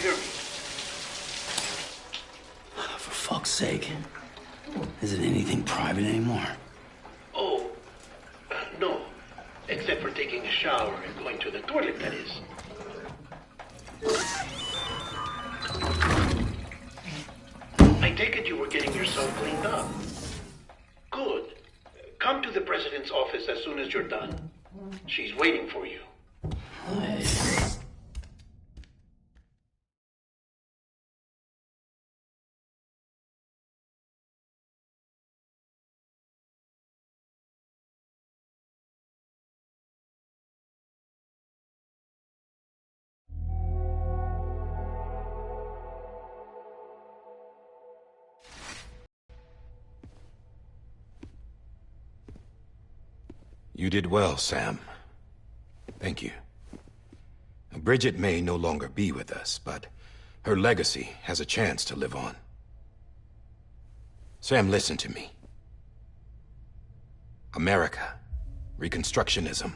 hear me? For fuck's sake. Is it anything private anymore? Oh, no. Except for taking a shower and going to the toilet, that is. I take it you were getting yourself cleaned up. Good. Come to the president's office as soon as you're done. She's waiting for you. You did well, Sam. Thank you. Bridget may no longer be with us, but her legacy has a chance to live on. Sam, listen to me. America, Reconstructionism,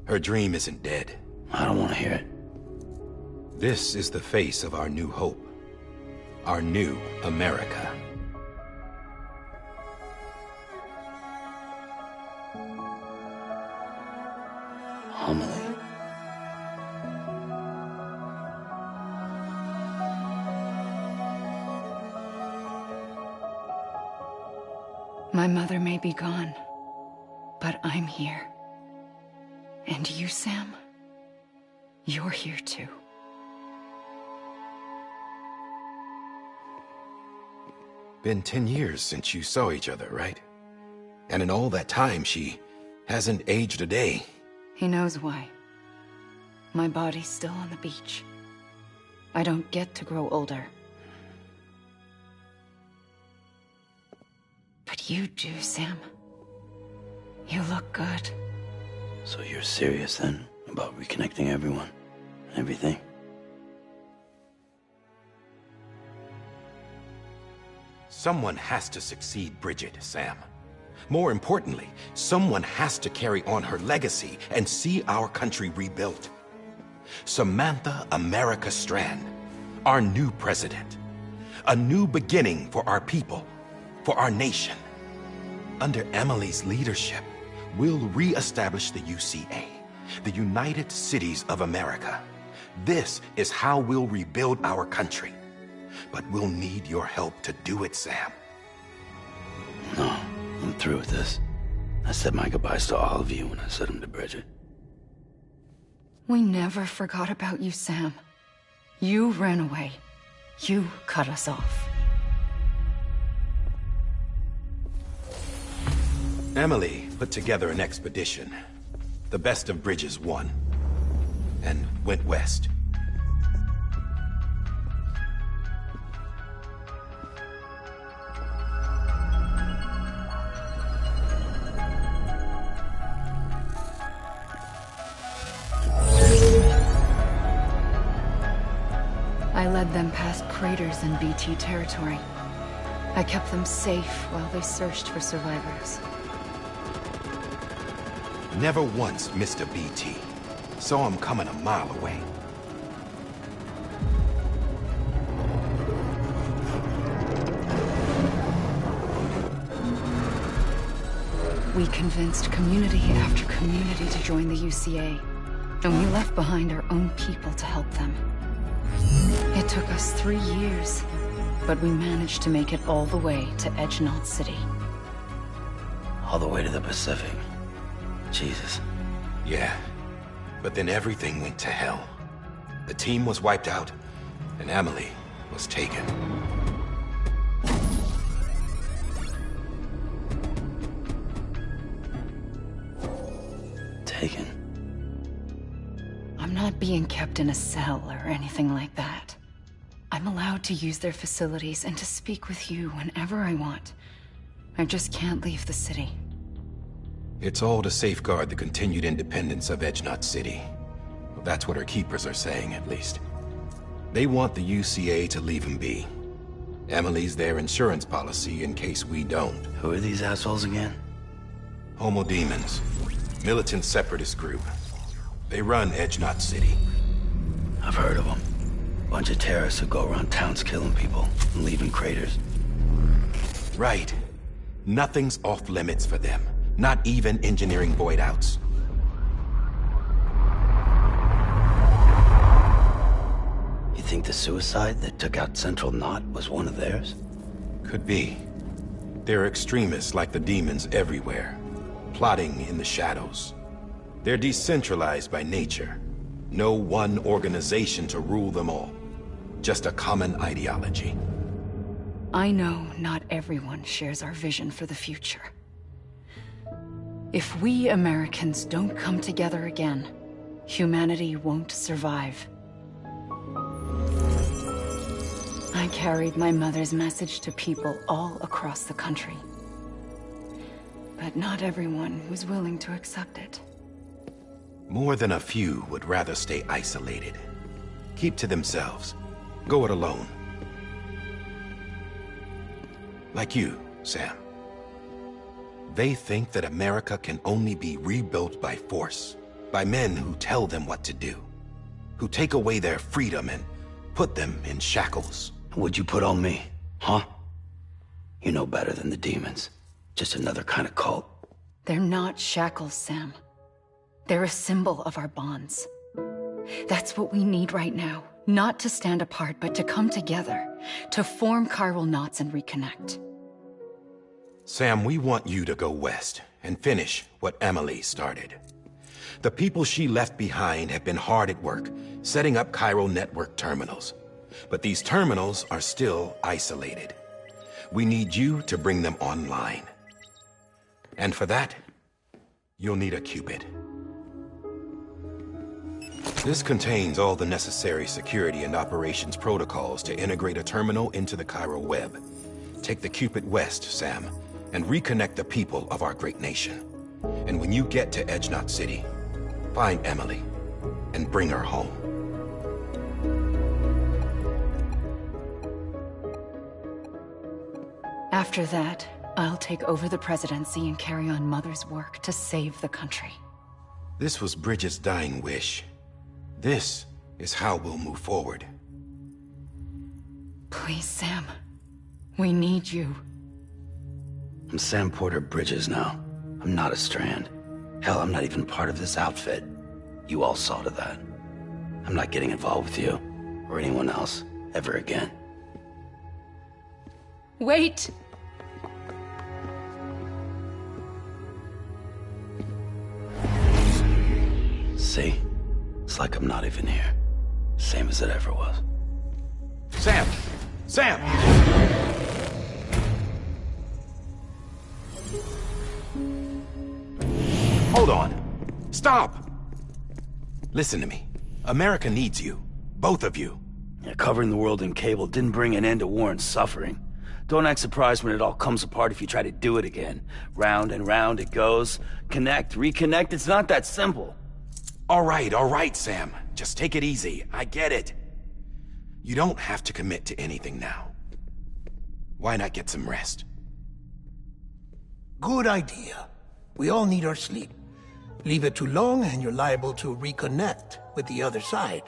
her dream isn't dead. I don't want to hear it. This is the face of our new hope. Our new America. Homily. My mother may be gone, but I'm here. And you, Sam, you're here too. Been 10 years since you saw each other, right? And in all that time, she hasn't aged a day. He knows why. My body's still on the beach. I don't get to grow older. But you do, Sam. You look good. So you're serious then about reconnecting everyone and everything? Someone has to succeed Bridget, Sam. More importantly, someone has to carry on her legacy and see our country rebuilt. Samantha America Strand, our new president. A new beginning for our people, for our nation. Under Emily's leadership, we'll re-establish the UCA, the United Cities of America. This is how we'll rebuild our country. But we'll need your help to do it, Sam. No, I'm through with this. I said my goodbyes to all of you when I said them to Bridget. We never forgot about you, Sam. You ran away. You cut us off. Emily put together an expedition. The best of Bridges won. And went west. I led them past craters in BT territory. I kept them safe while they searched for survivors. Never once missed a BT. Saw him coming a mile away. We convinced community after community to join the UCA, and we left behind our own people to help them. It took us 3 years, but we managed to make it all the way to Edgenault City. All the way to the Pacific. Jesus. Yeah, but then everything went to hell. The team was wiped out, and Emily was taken. Taken? I'm not being kept in a cell or anything like that. I'm allowed to use their facilities and to speak with you whenever I want. I just can't leave the city. It's all to safeguard the continued independence of Edgenault City. Well, that's what her keepers are saying, at least. They want the UCA to leave him be. Emily's their insurance policy in case we don't. Who are these assholes again? Homo Demons. Militant separatist group. They run Edgenault City. I've heard of them. Bunch of terrorists who go around towns killing people and leaving craters. Right. Nothing's off limits for them. Not even engineering void outs. You think the suicide that took out Central Knot was one of theirs? Could be. There are extremists like the demons everywhere, plotting in the shadows. They're decentralized by nature. No one organization to rule them all. Just a common ideology. I know not everyone shares our vision for the future. If we Americans don't come together again, humanity won't survive. I carried my mother's message to people all across the country. But not everyone was willing to accept it. More than a few would rather stay isolated. Keep to themselves. Go it alone. Like you, Sam. They think that America can only be rebuilt by force, by men who tell them what to do, who take away their freedom and put them in shackles. What'd you put on me, huh? You know better than the demons. Just another kind of cult. They're not shackles, Sam. They're a symbol of our bonds. That's what we need right now. Not to stand apart, but to come together. To form chiral knots and reconnect. Sam, we want you to go west and finish what Emily started. The people she left behind have been hard at work, setting up chiral network terminals. But these terminals are still isolated. We need you to bring them online. And for that, you'll need a Cupid. This contains all the necessary security and operations protocols to integrate a terminal into the chiral web. Take the Cupid west, Sam, and reconnect the people of our great nation. And when you get to Edge Knot City, find Emily and bring her home. After that, I'll take over the presidency and carry on Mother's work to save the country. This was Bridget's dying wish. This is how we'll move forward. Please, Sam. We need you. I'm Sam Porter Bridges now. I'm not a Strand. Hell, I'm not even part of this outfit. You all saw to that. I'm not getting involved with you, or anyone else, ever again. Wait! See? It's like I'm not even here. Same as it ever was. Sam! Sam! Hold on. Stop! Listen to me. America needs you. Both of you. Yeah, covering the world in cable didn't bring an end to war and suffering. Don't act surprised when it all comes apart if you try to do it again. Round and round it goes. Connect, reconnect, it's not that simple. All right, Sam. Just take it easy. I get it. You don't have to commit to anything now. Why not get some rest? Good idea. We all need our sleep. Leave it too long and you're liable to reconnect with the other side.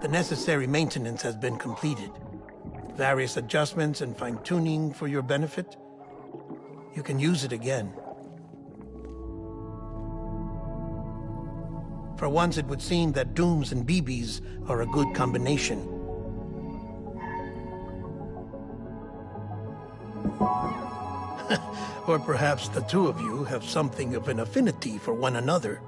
The necessary maintenance has been completed. Various adjustments and fine-tuning for your benefit. You can use it again. For once, it would seem that Dooms and BBs are a good combination. Or perhaps the two of you have something of an affinity for one another.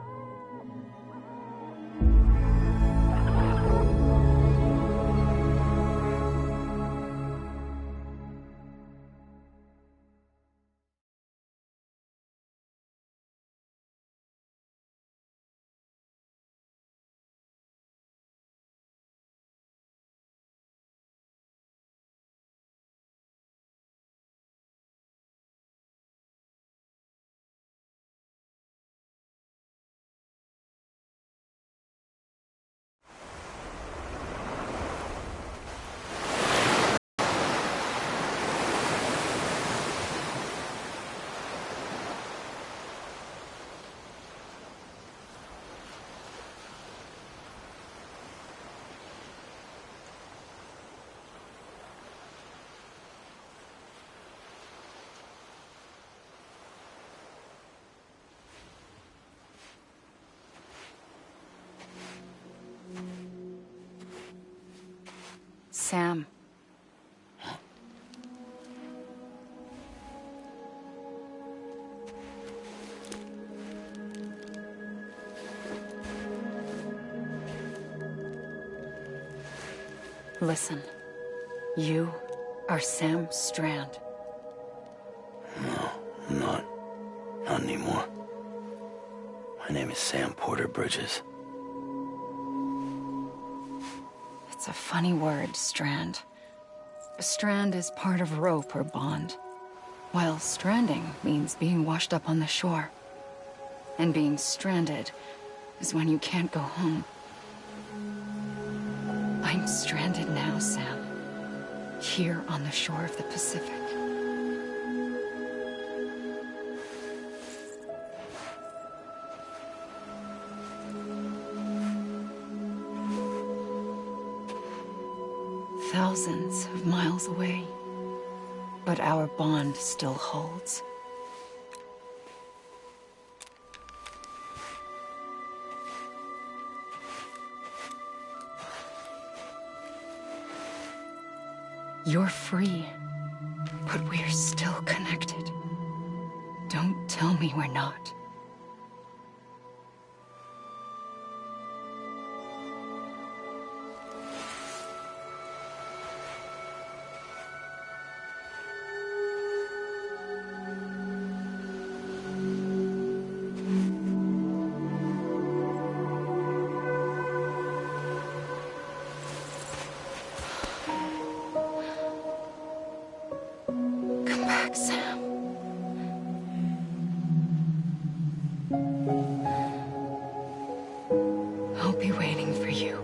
Sam. Listen, you are Sam Strand. No, I'm not. Not anymore. My name is Sam Porter Bridges. It's a funny word, Strand. A strand is part of rope or bond, while stranding means being washed up on the shore. And being stranded is when you can't go home. I'm stranded now, Sam. Here on the shore of the Pacific. Thousands of miles away. But our bond still holds. You're free, but we're still connected. Don't tell me we're not. Sam. I'll be waiting for you.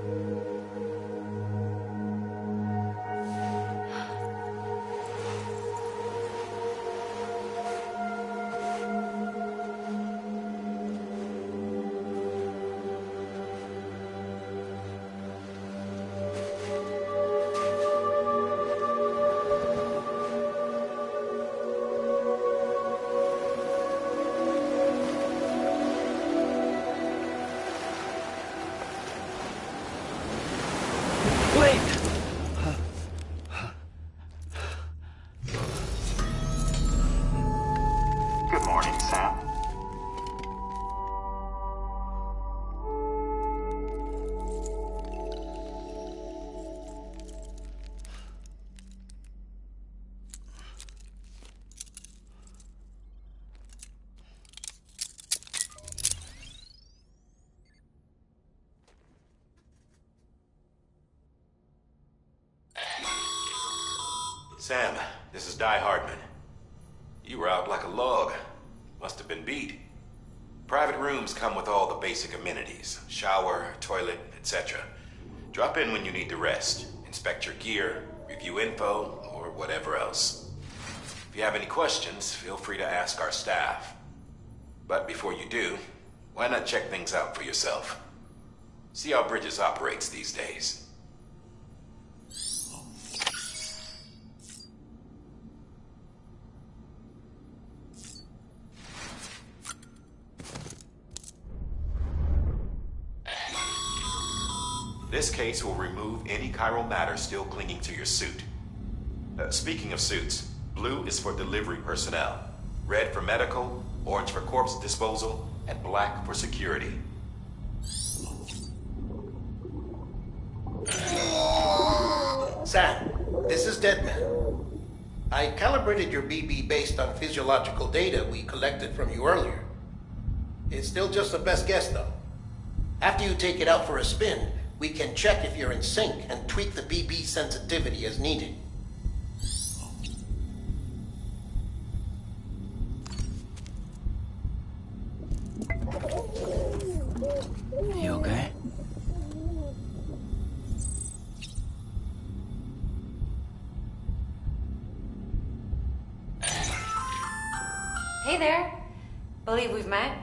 Good morning, Sam. Sam, this is Di Hardman. You were out like a log. Must have been beat. Private rooms come with all the basic amenities. Shower, toilet, etc. Drop in when you need to rest. Inspect your gear, review info, or whatever else. If you have any questions, feel free to ask our staff. But before you do, why not check things out for yourself? See how Bridges operates these days. This case will remove any chiral matter still clinging to your suit. Speaking of suits, blue is for delivery personnel, red for medical, orange for corpse disposal, and black for security. Sam, this is Deadman. I calibrated your BB based on physiological data we collected from you earlier. It's still just a best guess, though. After you take it out for a spin, we can check if you're in sync and tweak the BB sensitivity as needed. You okay? Hey there. Believe we've met.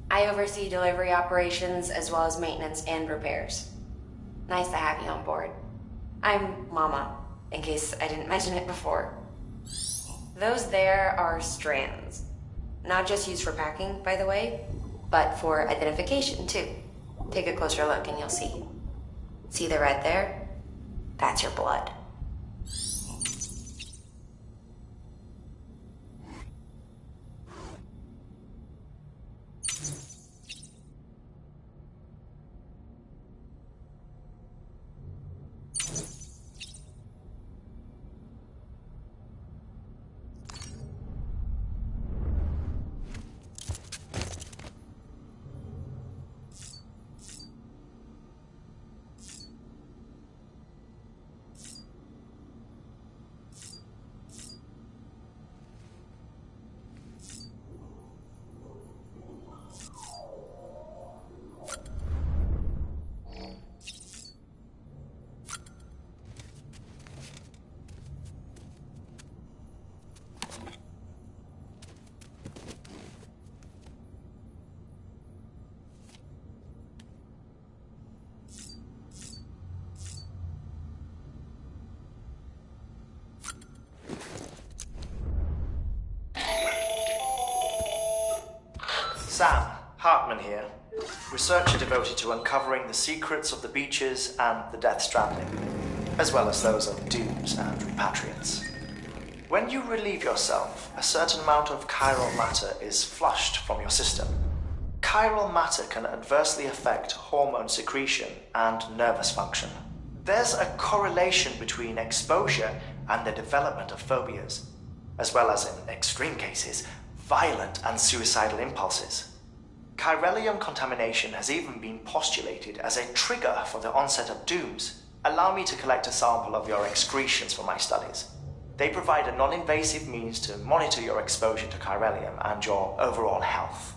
I oversee delivery operations as well as maintenance and repairs. Nice to have you on board. I'm Mama, in case I didn't mention it before. Those there are strands. Not just used for packing, by the way, but for identification too. Take a closer look and you'll see. See the red there? That's your blood. Sam, Hartman here, researcher devoted to uncovering the secrets of the beaches and the Death Stranding, as well as those of dooms and repatriates. When you relieve yourself, a certain amount of chiral matter is flushed from your system. Chiral matter can adversely affect hormone secretion and nervous function. There's a correlation between exposure and the development of phobias, as well as, in extreme cases, violent and suicidal impulses. Chiralium contamination has even been postulated as a trigger for the onset of dooms. Allow me to collect a sample of your excretions for my studies. They provide a non-invasive means to monitor your exposure to chiralium and your overall health.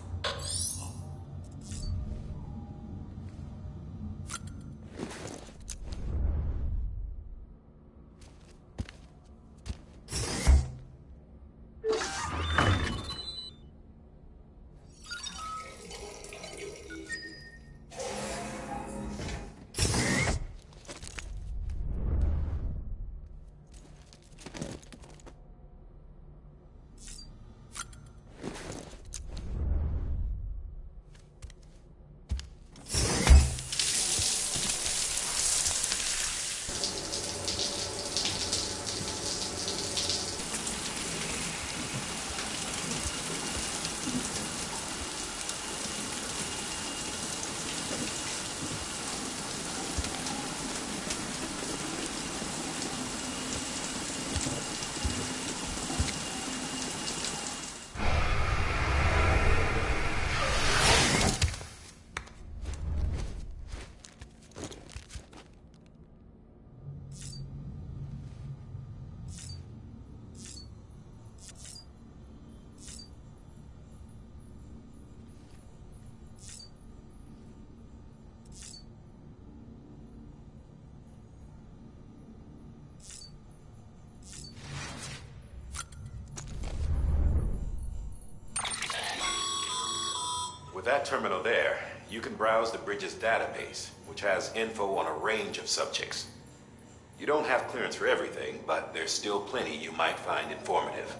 With that terminal there, you can browse the bridge's database, which has info on a range of subjects. You don't have clearance for everything, but there's still plenty you might find informative.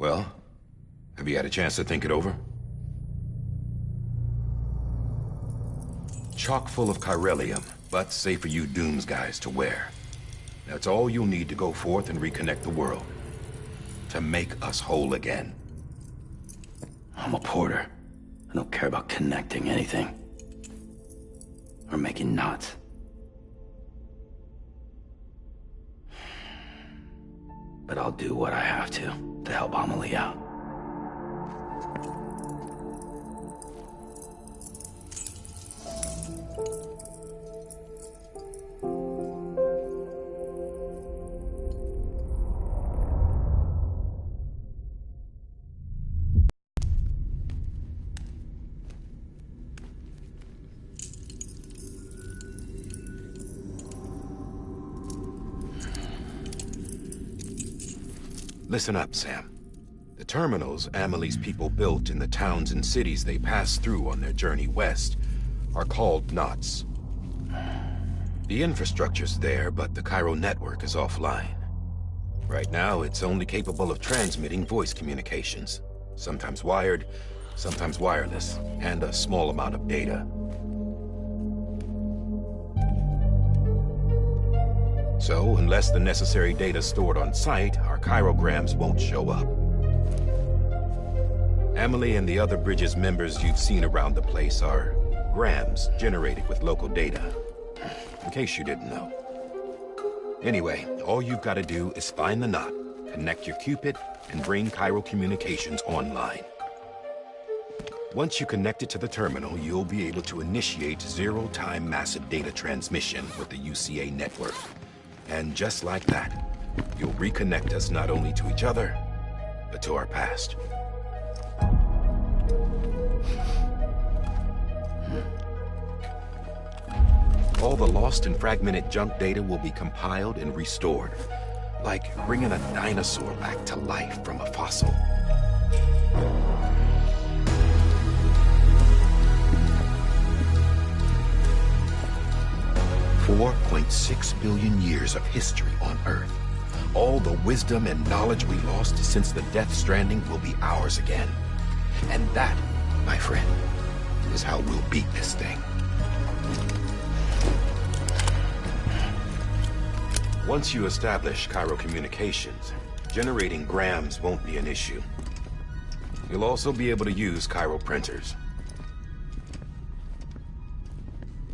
Well, have you had a chance to think it over? Chock full of chiralium, but safe for you Dooms guys to wear. That's all you'll need to go forth and reconnect the world. To make us whole again. I'm a porter. I don't care about connecting anything. Or making knots. But I'll do what I have to help Amelie out. Listen up, Sam. The terminals Amelie's people built in the towns and cities they passed through on their journey west are called knots. The infrastructure's there, but the Cairo network is offline. Right now, it's only capable of transmitting voice communications, sometimes wired, sometimes wireless, and a small amount of data. So, unless the necessary data's stored on site, our chirograms won't show up. Amelie and the other Bridges members you've seen around the place are grams generated with local data. In case you didn't know. Anyway, all you've got to do is find the knot, connect your Cupid, and bring Cairo communications online. Once you connect it to the terminal, you'll be able to initiate zero-time massive data transmission with the UCA network. And just like that, you'll reconnect us not only to each other, but to our past. All the lost and fragmented junk data will be compiled and restored, like bringing a dinosaur back to life from a fossil. $4.6 billion years of history on Earth. All the wisdom and knowledge we lost since the Death Stranding will be ours again. And that, my friend, is how we'll beat this thing. Once you establish Cairo communications, generating grams won't be an issue. You'll also be able to use Cairo printers.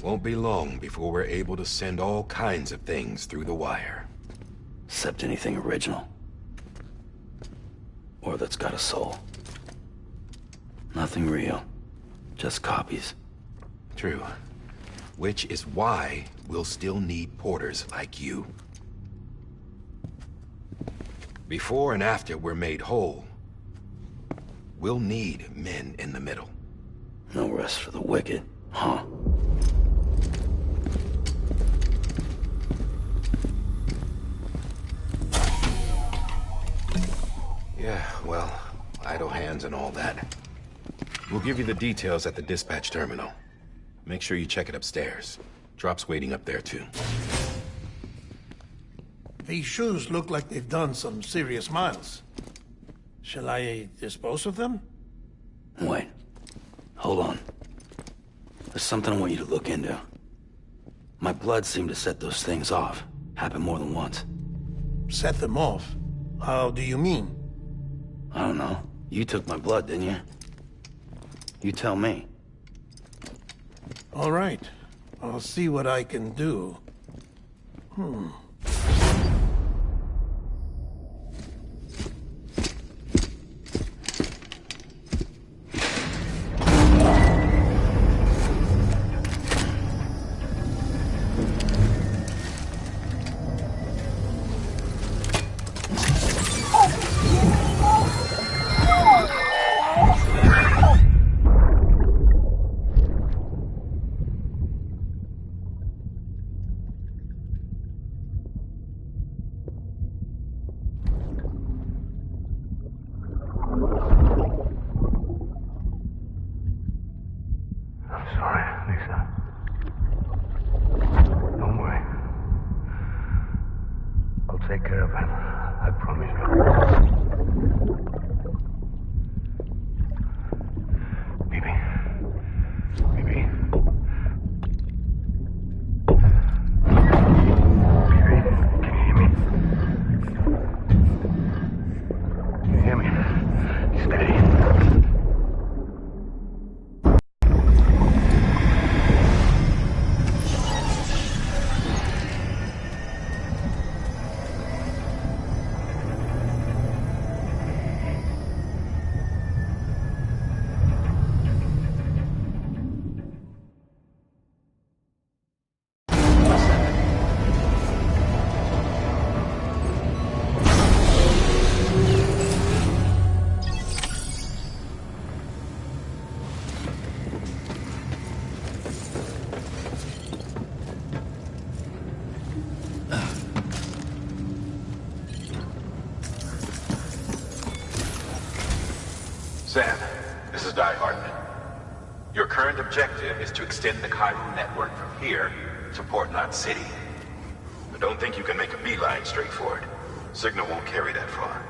Won't be long before we're able to send all kinds of things through the wire. Except anything original. Or that's got a soul. Nothing real. Just copies. True. Which is why we'll still need porters like you. Before and after we're made whole, we'll need men in the middle. No rest for the wicked, huh? Yeah, well, idle hands and all that. We'll give you the details at the dispatch terminal. Make sure you check it upstairs. Drop's waiting up there, too. These shoes look like they've done some serious miles. Shall I dispose of them? Wait. Hold on. There's something I want you to look into. My blood seemed to set those things off. Happened more than once. Set them off? How do you mean? I don't know. You took my blood, didn't you? You tell me. All right. I'll see what I can do. Take care of him. I promise you. Sam, this is Di Hartman. Your current objective is to extend the chiral network from here to Port Knot City. I don't think you can make a beeline straight for it. Signal won't carry that far.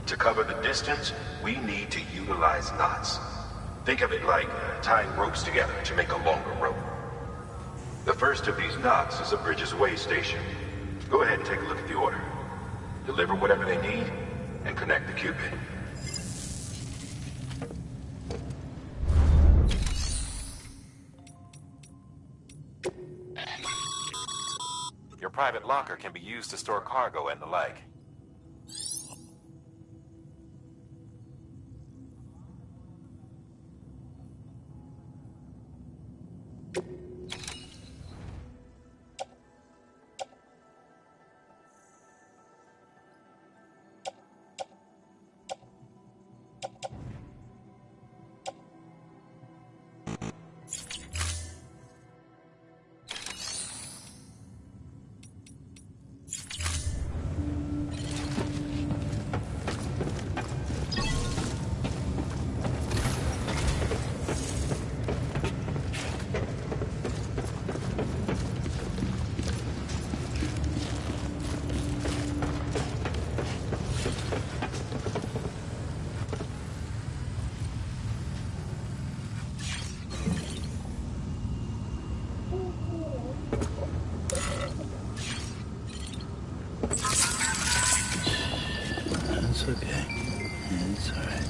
To cover the distance, we need to utilize knots. Think of it like tying ropes together to make a longer rope. The first of these knots is a Bridges Way station. Go ahead and take a look at the order. Deliver whatever they need, and connect the Cupid. Your private locker can be used to store cargo and the like. It's okay. It's all right.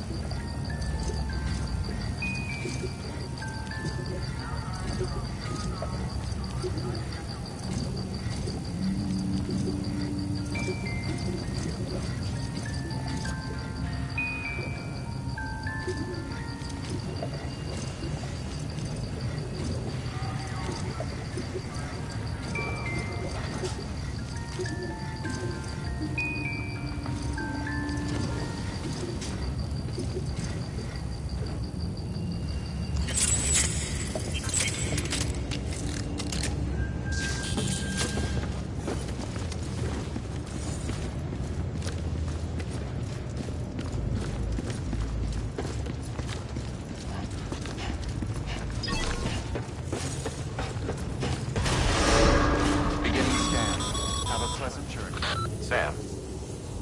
Sam,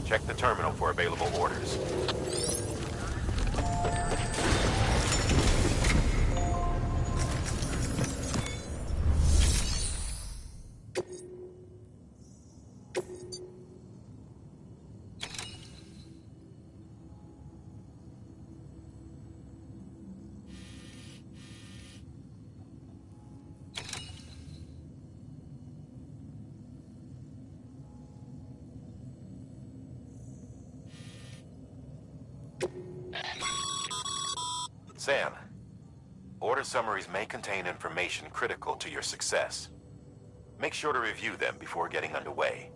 check the terminal for available orders. Sam, order summaries may contain information critical to your success. Make sure to review them before getting underway.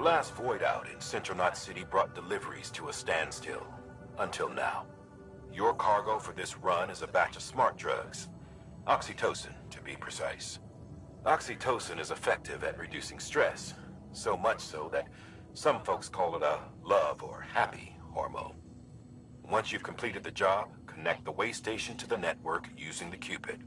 last void out in Central Knot City brought deliveries to a standstill. Until now. Your cargo for this run is a batch of smart drugs. Oxytocin, to be precise. Oxytocin is effective at reducing stress. So much so that some folks call it a love or happy hormone. Once you've completed the job, connect the way station to the network using the Cupid.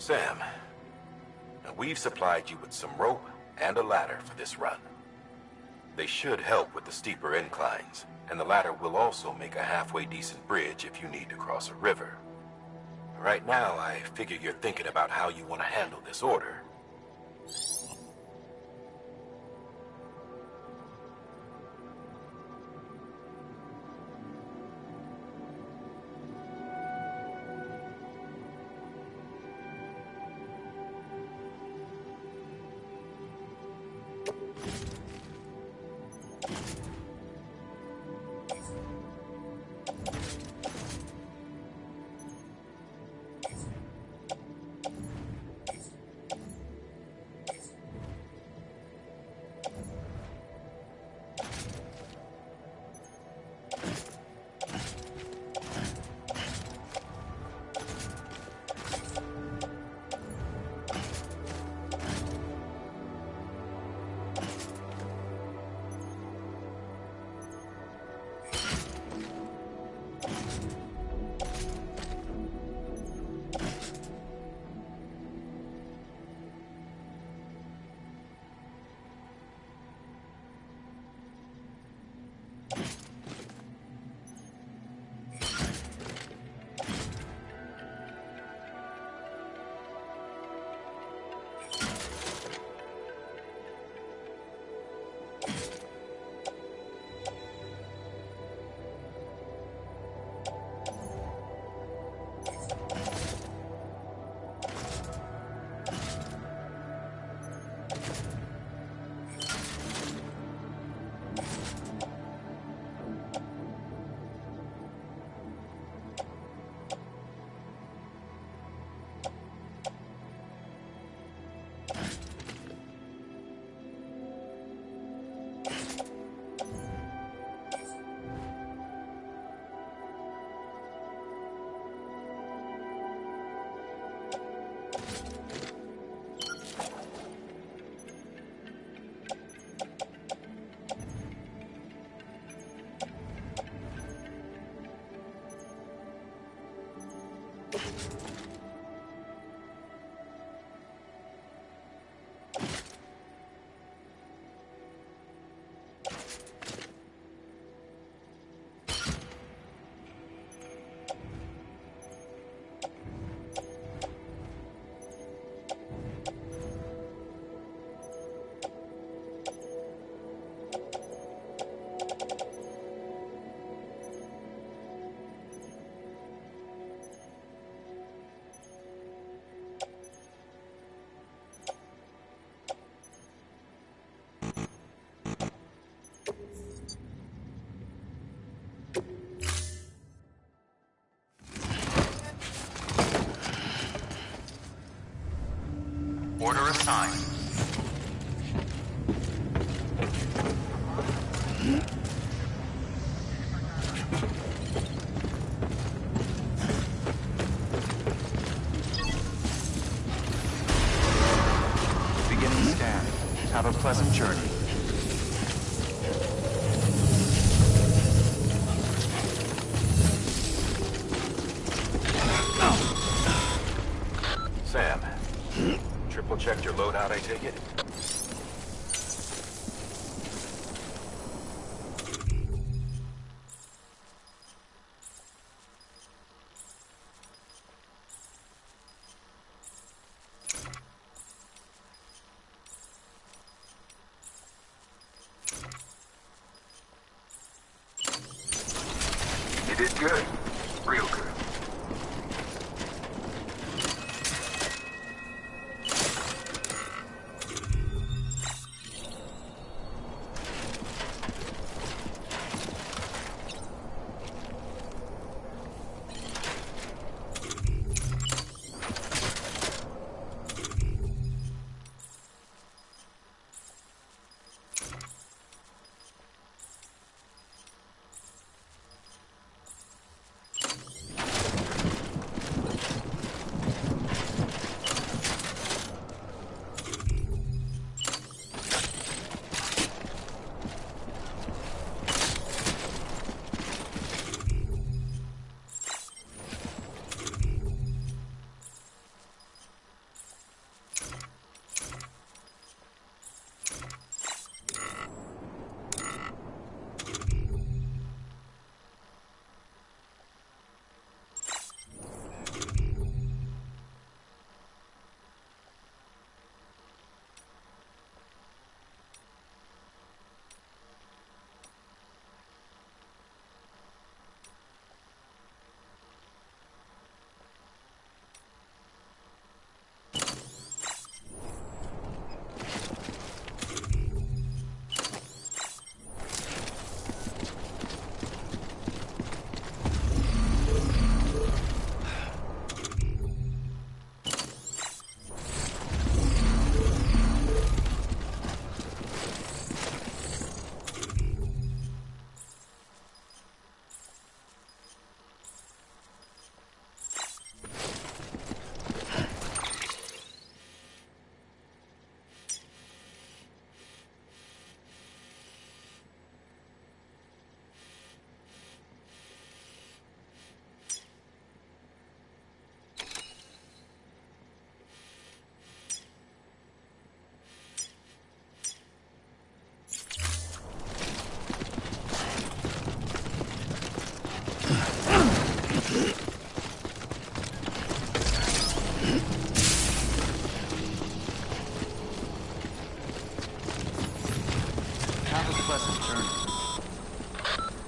Sam, we've supplied you with some rope and a ladder for this run. They should help with the steeper inclines, and the ladder will also make a halfway decent bridge if you need to cross a river. Right now, I figure you're thinking about how you want to handle this order. Order assigned. Beginning scan. Have a out, I take it? You did good. Real good.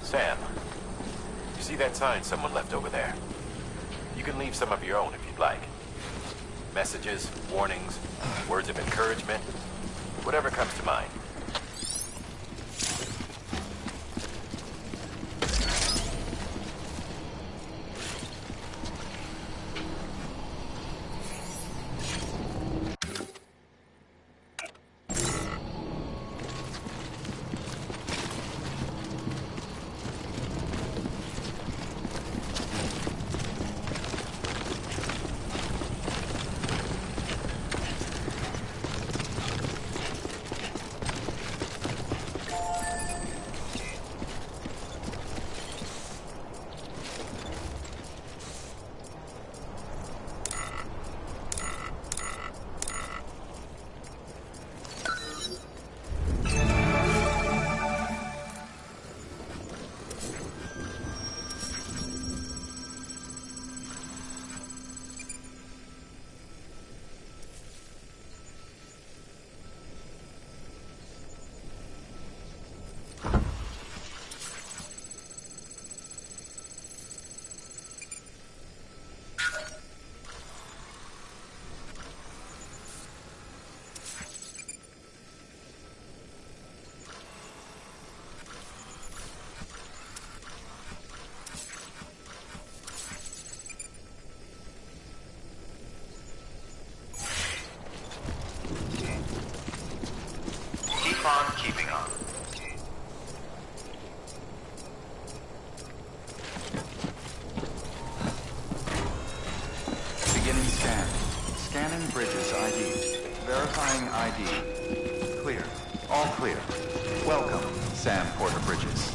Sam, you see that sign someone left over there? You can leave some of your own if you'd like. Messages, warnings, words of encouragement, whatever comes to mind. Keep on keeping on. Beginning scan. Scanning bridges ID. Verifying ID. Clear. All clear. Welcome, Sam Porter Bridges.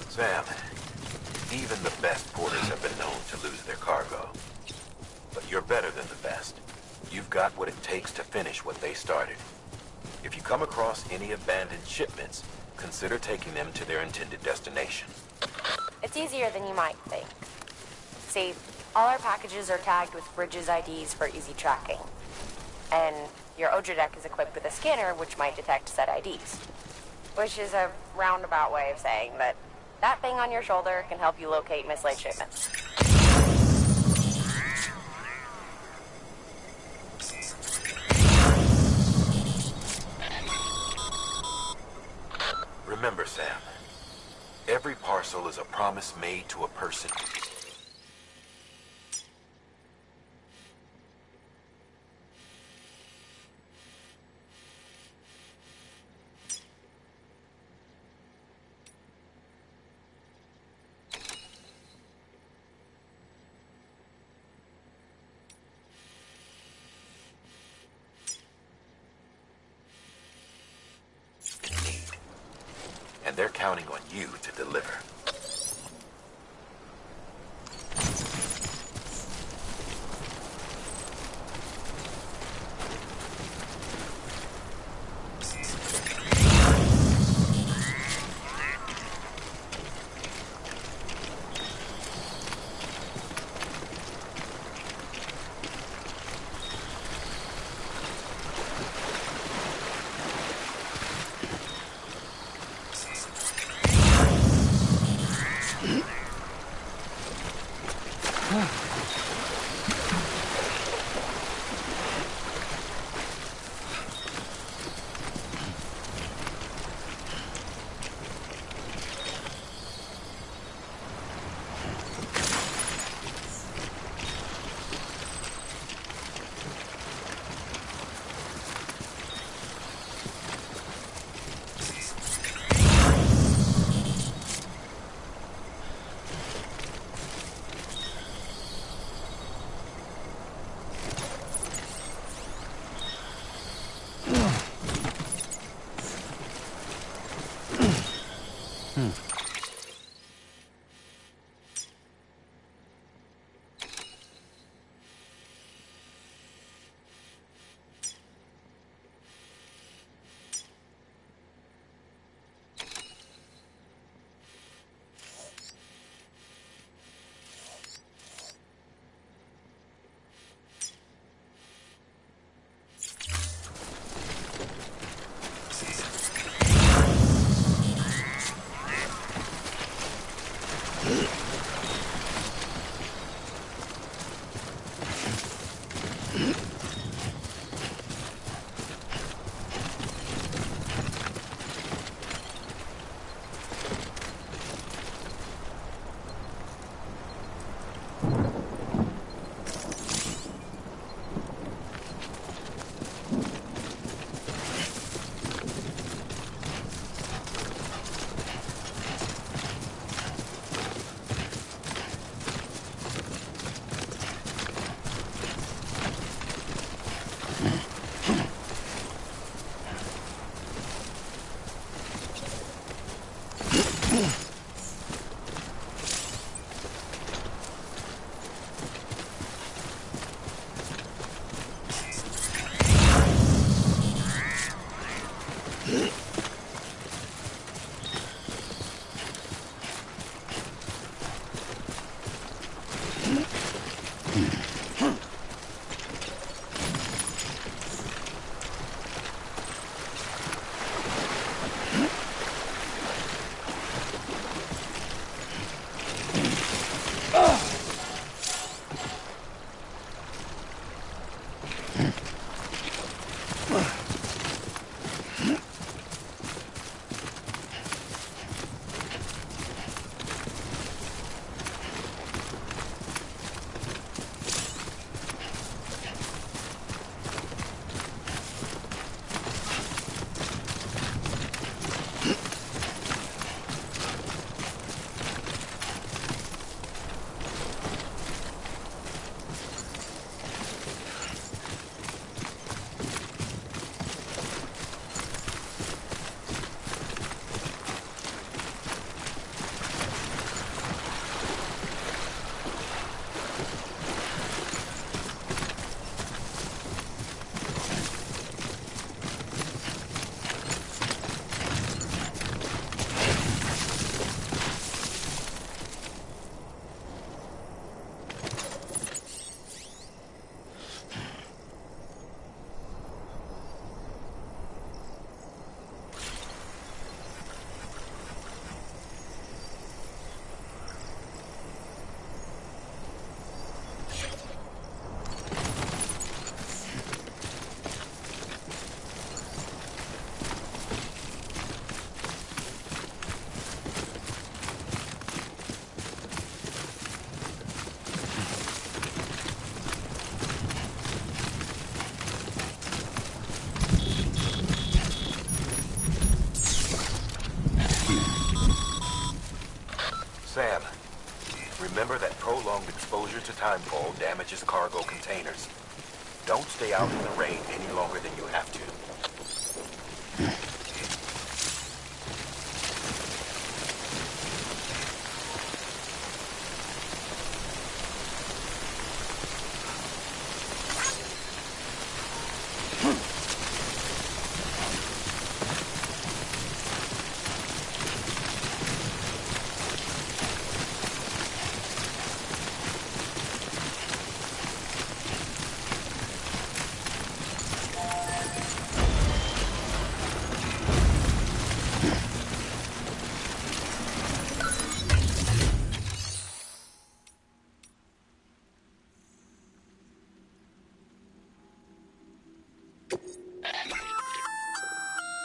Sam, even the best port You've got what it takes to finish what they started. If you come across any abandoned shipments, consider taking them to their intended destination. It's easier than you might think. See, all our packages are tagged with Bridges IDs for easy tracking. And your Odra deck is equipped with a scanner which might detect said IDs. Which is a roundabout way of saying that that thing on your shoulder can help you locate mislaid shipments. Remember, Sam, every parcel is a promise made to a person. And they're counting on you to deliver. Remember that prolonged exposure to timefall damages cargo containers. Don't stay out in the rain any longer than you have to.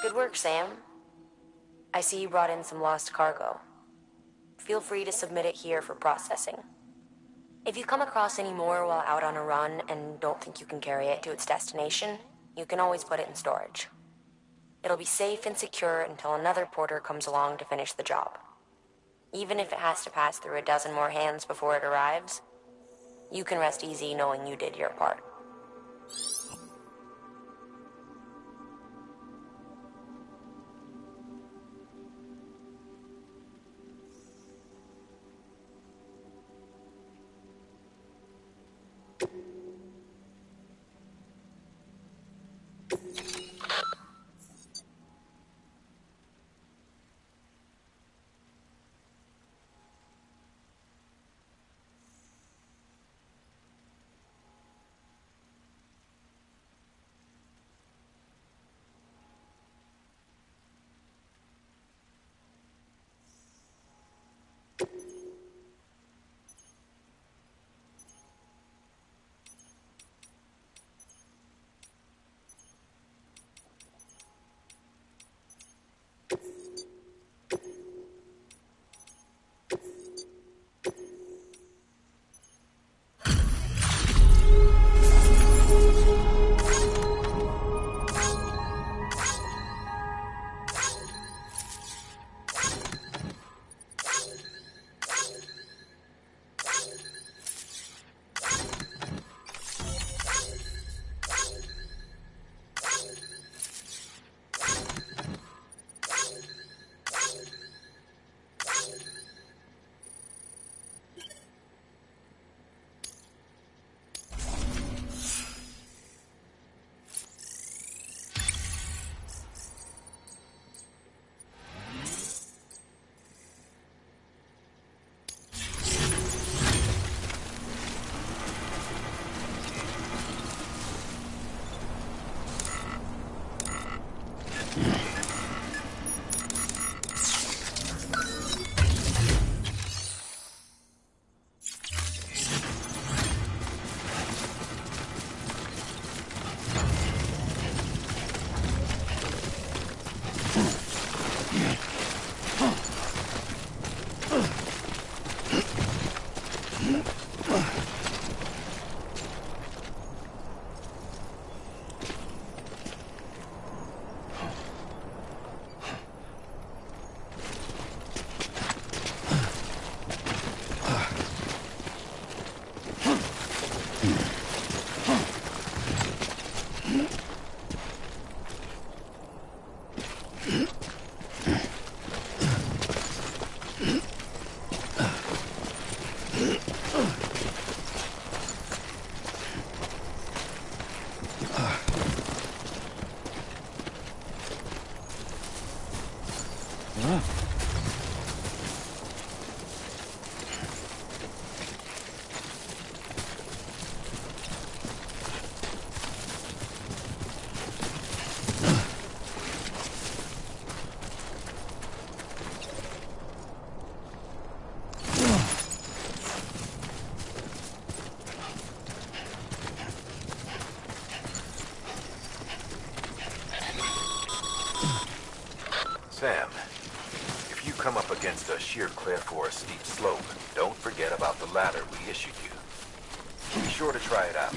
Good work, Sam. I see you brought in some lost cargo. Feel free to submit it here for processing. If you come across any more while out on a run and don't think you can carry it to its destination, you can always put it in storage. It'll be safe and secure until another porter comes along to finish the job. Even if it has to pass through a dozen more hands before it arrives, you can rest easy knowing you did your part. Sam, if you come up against a sheer cliff or a steep slope, don't forget about the ladder we issued you. Be sure to try it out.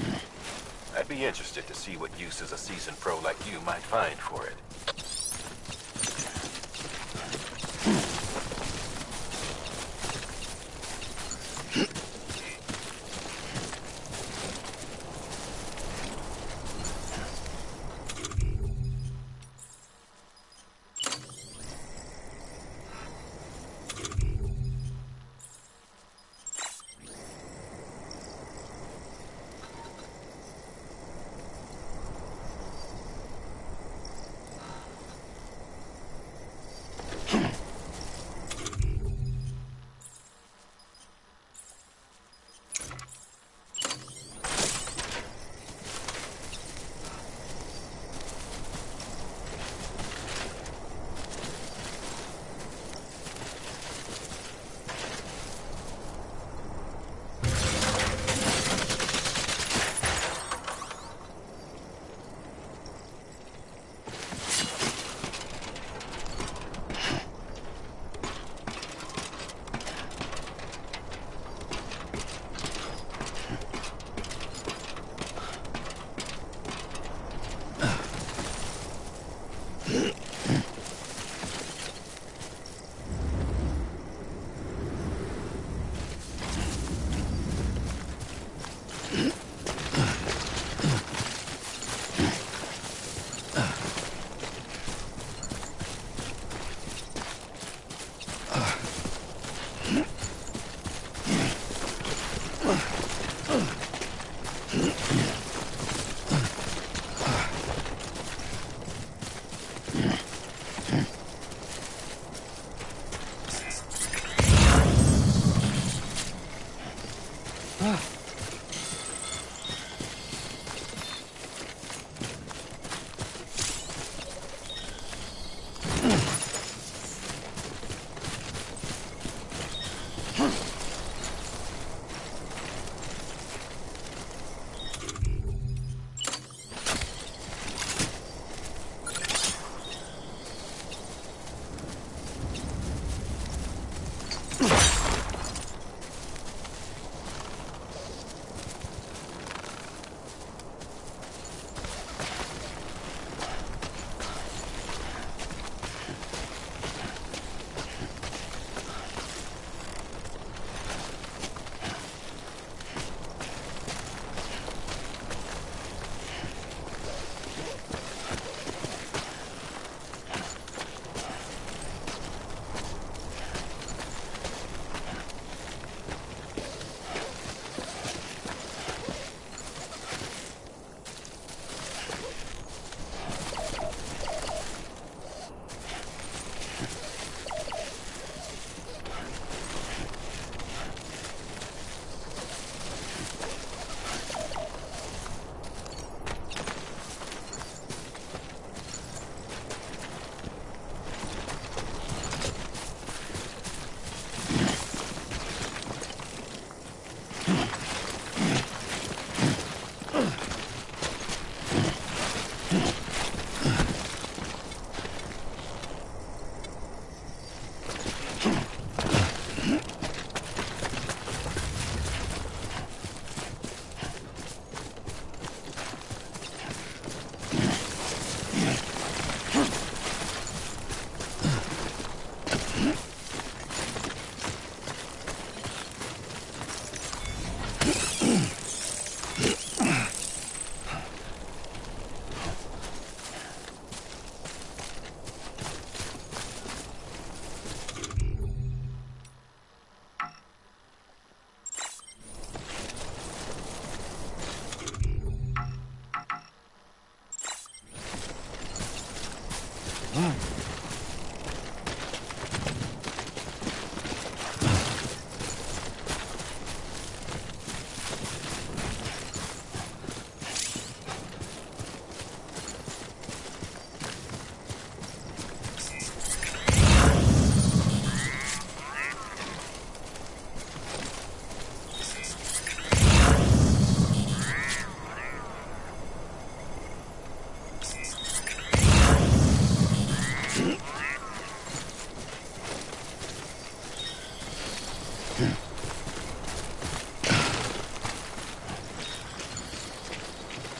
I'd be interested to see what uses a seasoned pro like you might find for it.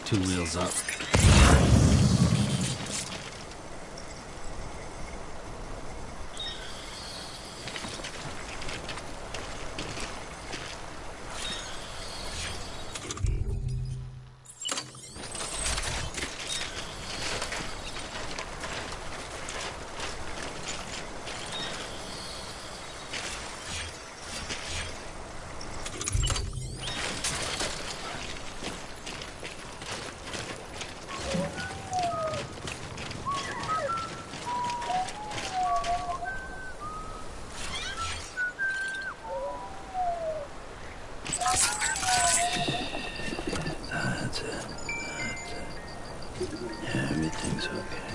Two wheels up. That's it. Yeah, everything's okay.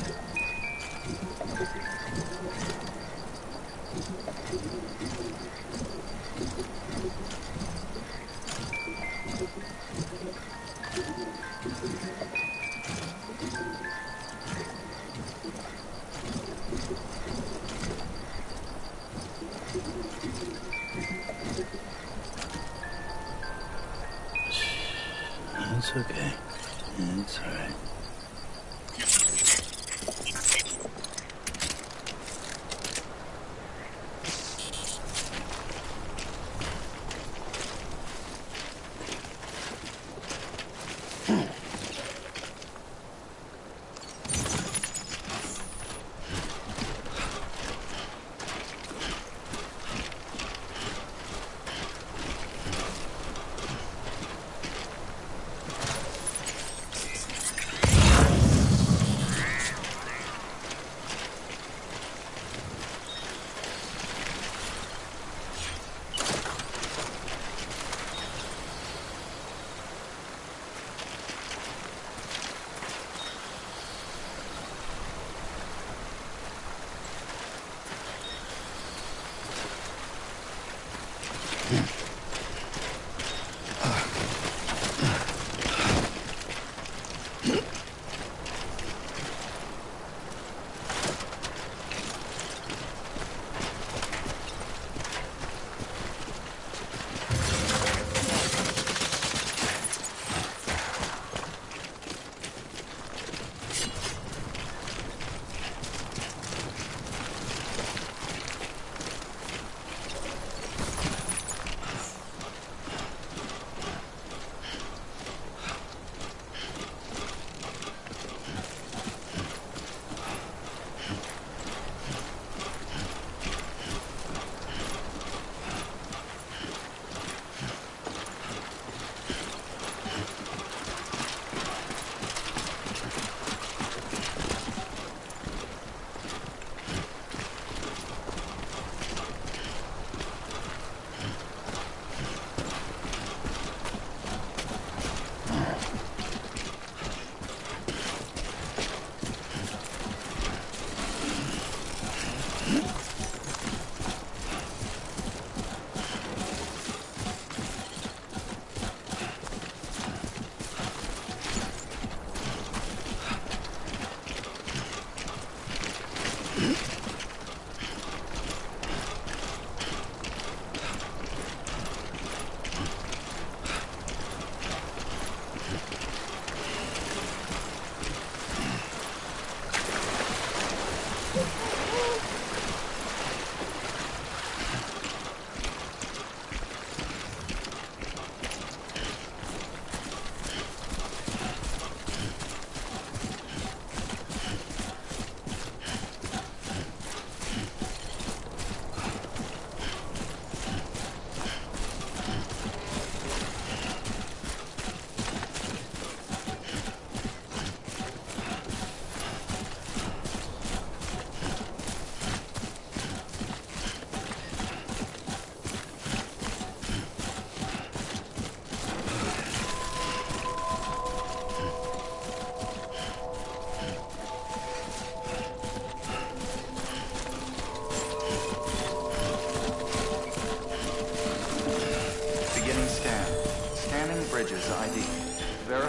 It's okay. It's all right.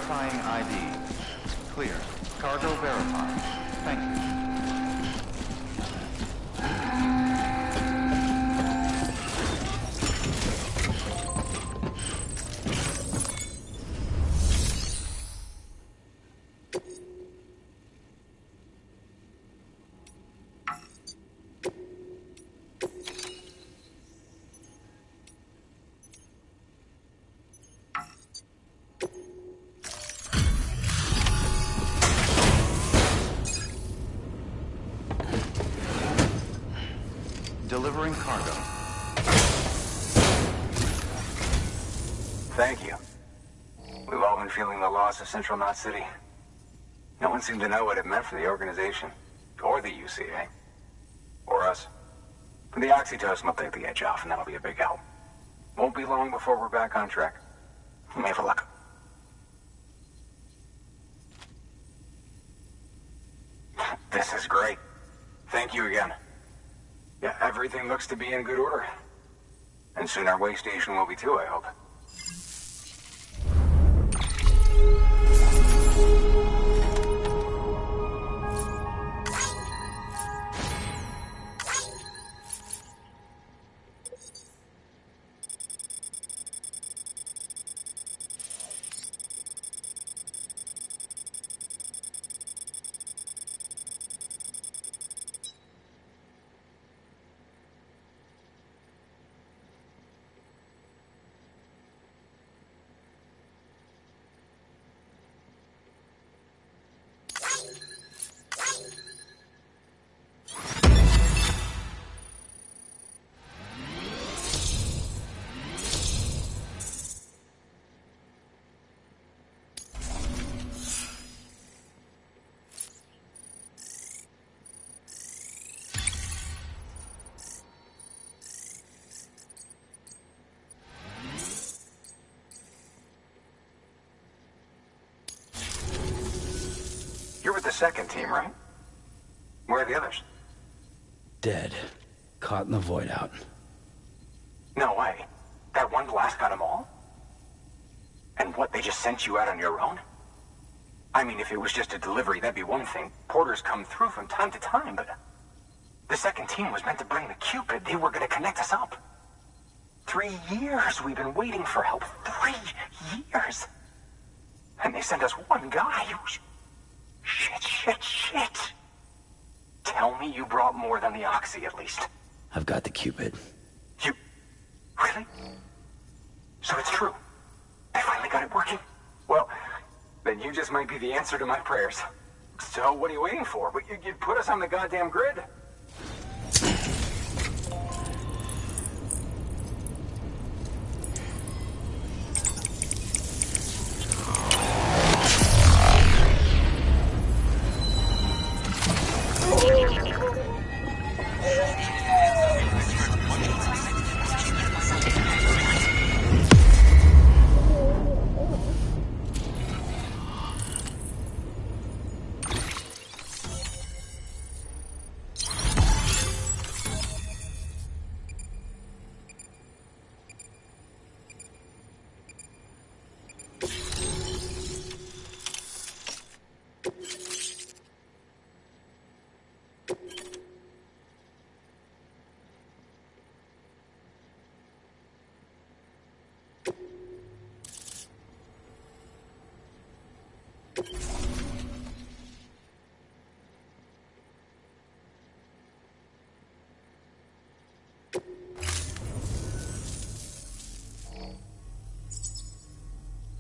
Verifying ID. Clear. Cargo verified. Thank you. Delivering cargo. Thank you. We've all been feeling the loss of Central Knot City. No one seemed to know what it meant for the organization, or the UCA, or us. The oxytocin will take the edge off, and that'll be a big help. Won't be long before we're back on track. May have luck. This is great. Thank you again. Yeah, everything looks to be in good order. And soon our way station will be too, I hope. You're with the second team, right? Where are the others? Dead. Caught in the void out. No way. That one blast got them all? And what, they just sent you out on your own? I mean, if it was just a delivery, that'd be one thing. Porters come through from time to time, but... The second team was meant to bring the Cupid. They were gonna connect us up. 3 years we've been waiting for help. 3 years! And they sent us one guy who's... Shit. Tell me you brought more than the Oxy, at least. I've got the Cupid. You... Really? So it's true. I finally got it working. Well, then you just might be the answer to my prayers. So what are you waiting for? You'd put us on the goddamn grid.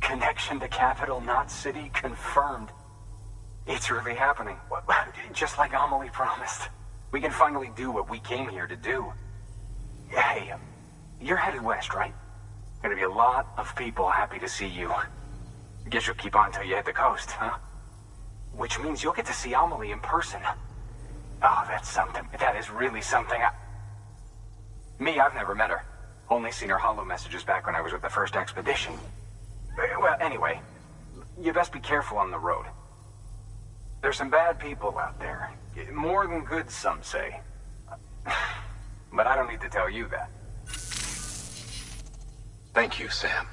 Connection to Capital Knot City confirmed. It's really happening. Just like Amelie promised. We can finally do what we came here to do. Hey, you're headed west, right? Gonna be a lot of people happy to see you. Guess you'll keep on till you hit the coast, huh? Which means you'll get to see Amelie in person. Oh, that's something. That is really something. Me, I've never met her. Only seen her holo messages back when I was with the first expedition. Well, anyway, you best be careful on the road. There's some bad people out there. More than good, some say. But I don't need to tell you that. Thank you, Sam.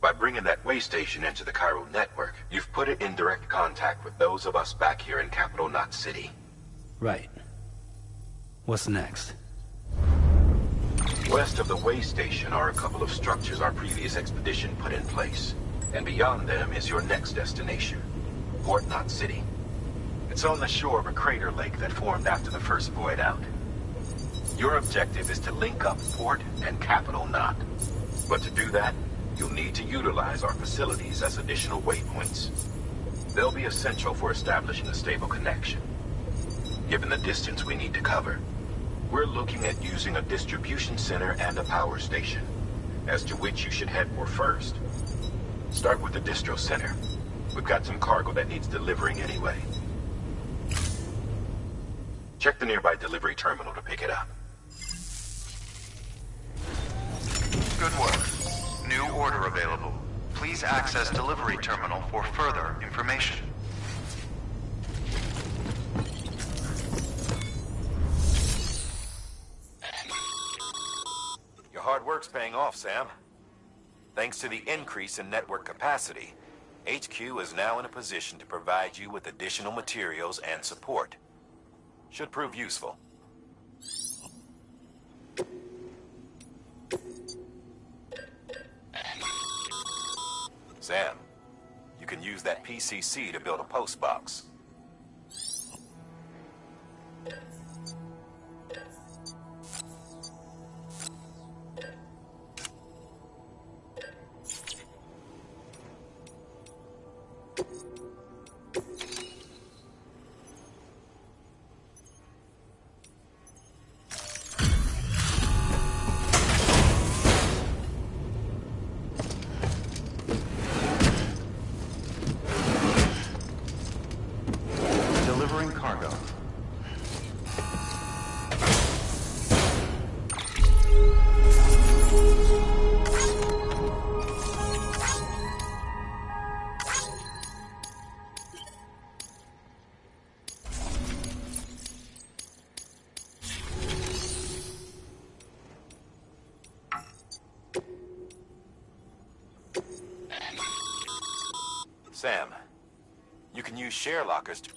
By bringing that way station into the Cairo network, you've put it in direct contact with those of us back here in Capital Knot City. Right. What's next? West of the way station are a couple of structures our previous expedition put in place. And beyond them is your next destination, Port Knot City. It's on the shore of a crater lake that formed after the first void out. Your objective is to link up Port and Capital Knot. But to do that, you'll need to utilize our facilities as additional waypoints. They'll be essential for establishing a stable connection. Given the distance we need to cover, we're looking at using a distribution center and a power station, as to which you should head for first. Start with the distro center. We've got some cargo that needs delivering anyway. Check the nearby delivery terminal to pick it up. Good work. New order available. Please access delivery terminal for further information. Your hard work's paying off, Sam. Thanks to the increase in network capacity, HQ is now in a position to provide you with additional materials and support. Should prove useful. Sam, you can use that PCC to build a post box. Delivering cargo. Sam, you can use share lockers to...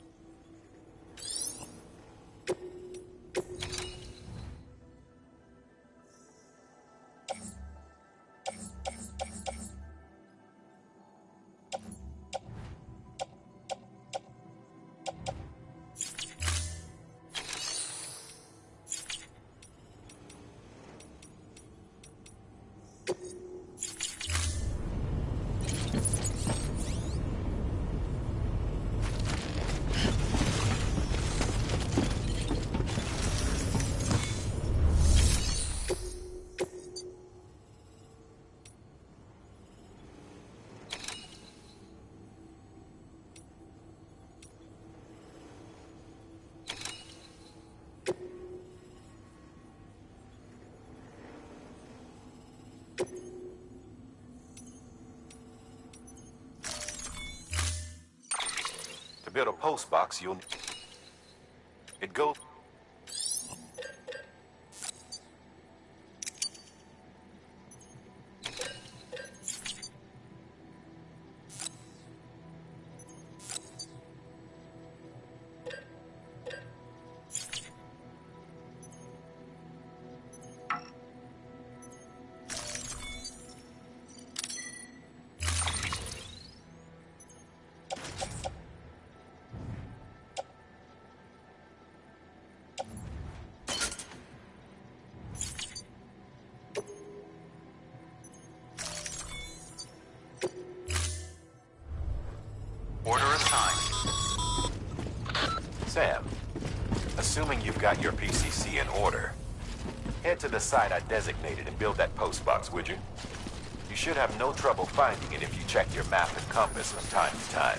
To build a post box, you'll... It goes... Order assigned. Sam, assuming you've got your PCC in order, head to the site I designated and build that post box, would you? You should have no trouble finding it if you check your map and compass from time to time.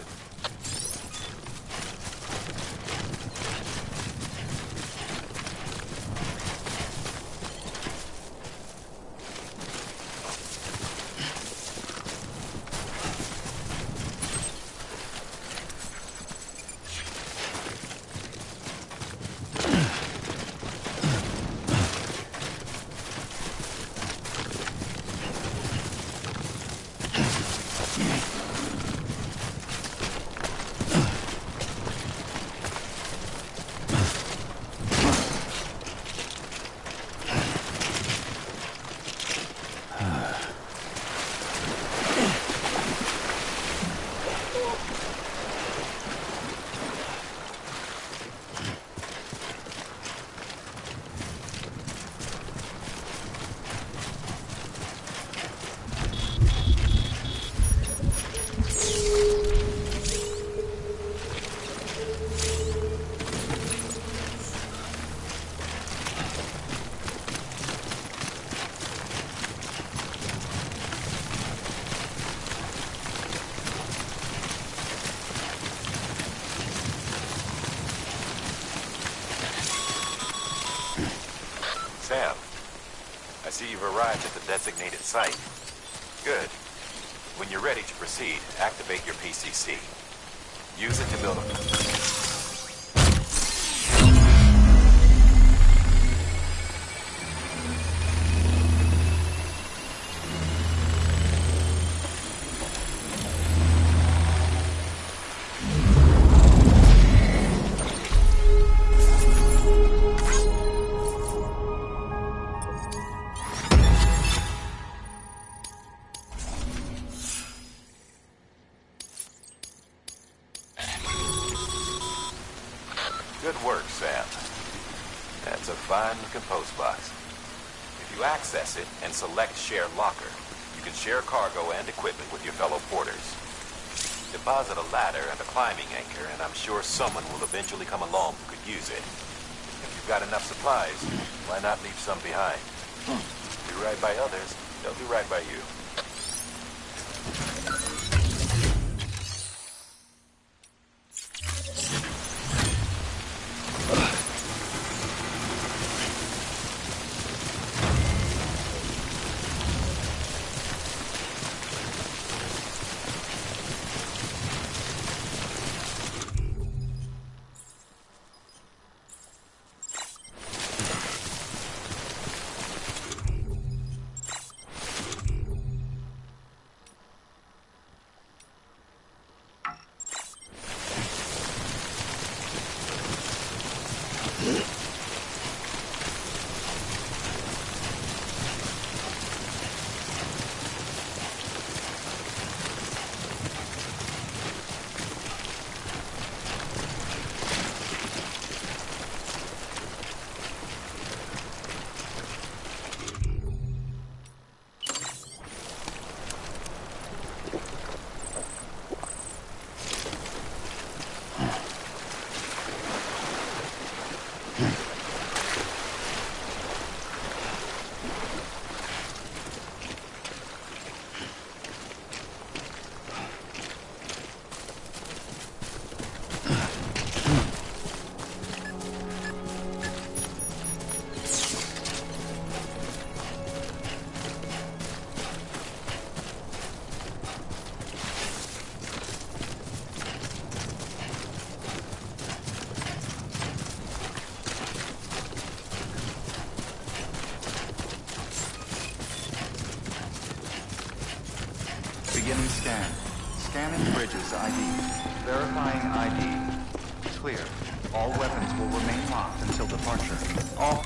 Sam. I see you've arrived at the designated site. Good. When you're ready to proceed, activate your PCC. Use it to build a... Good work, Sam. That's a fine-looking postbox. If you access it and select Share Locker, you can share cargo and equipment with your fellow porters. Deposit a ladder and a climbing anchor, and I'm sure someone will eventually come along who could use it. If you've got enough supplies, why not leave some behind? Do right by others, they'll do right by you. Beginning scan. Scanning bridges ID. Verifying ID. Clear. All weapons will remain locked until departure. All...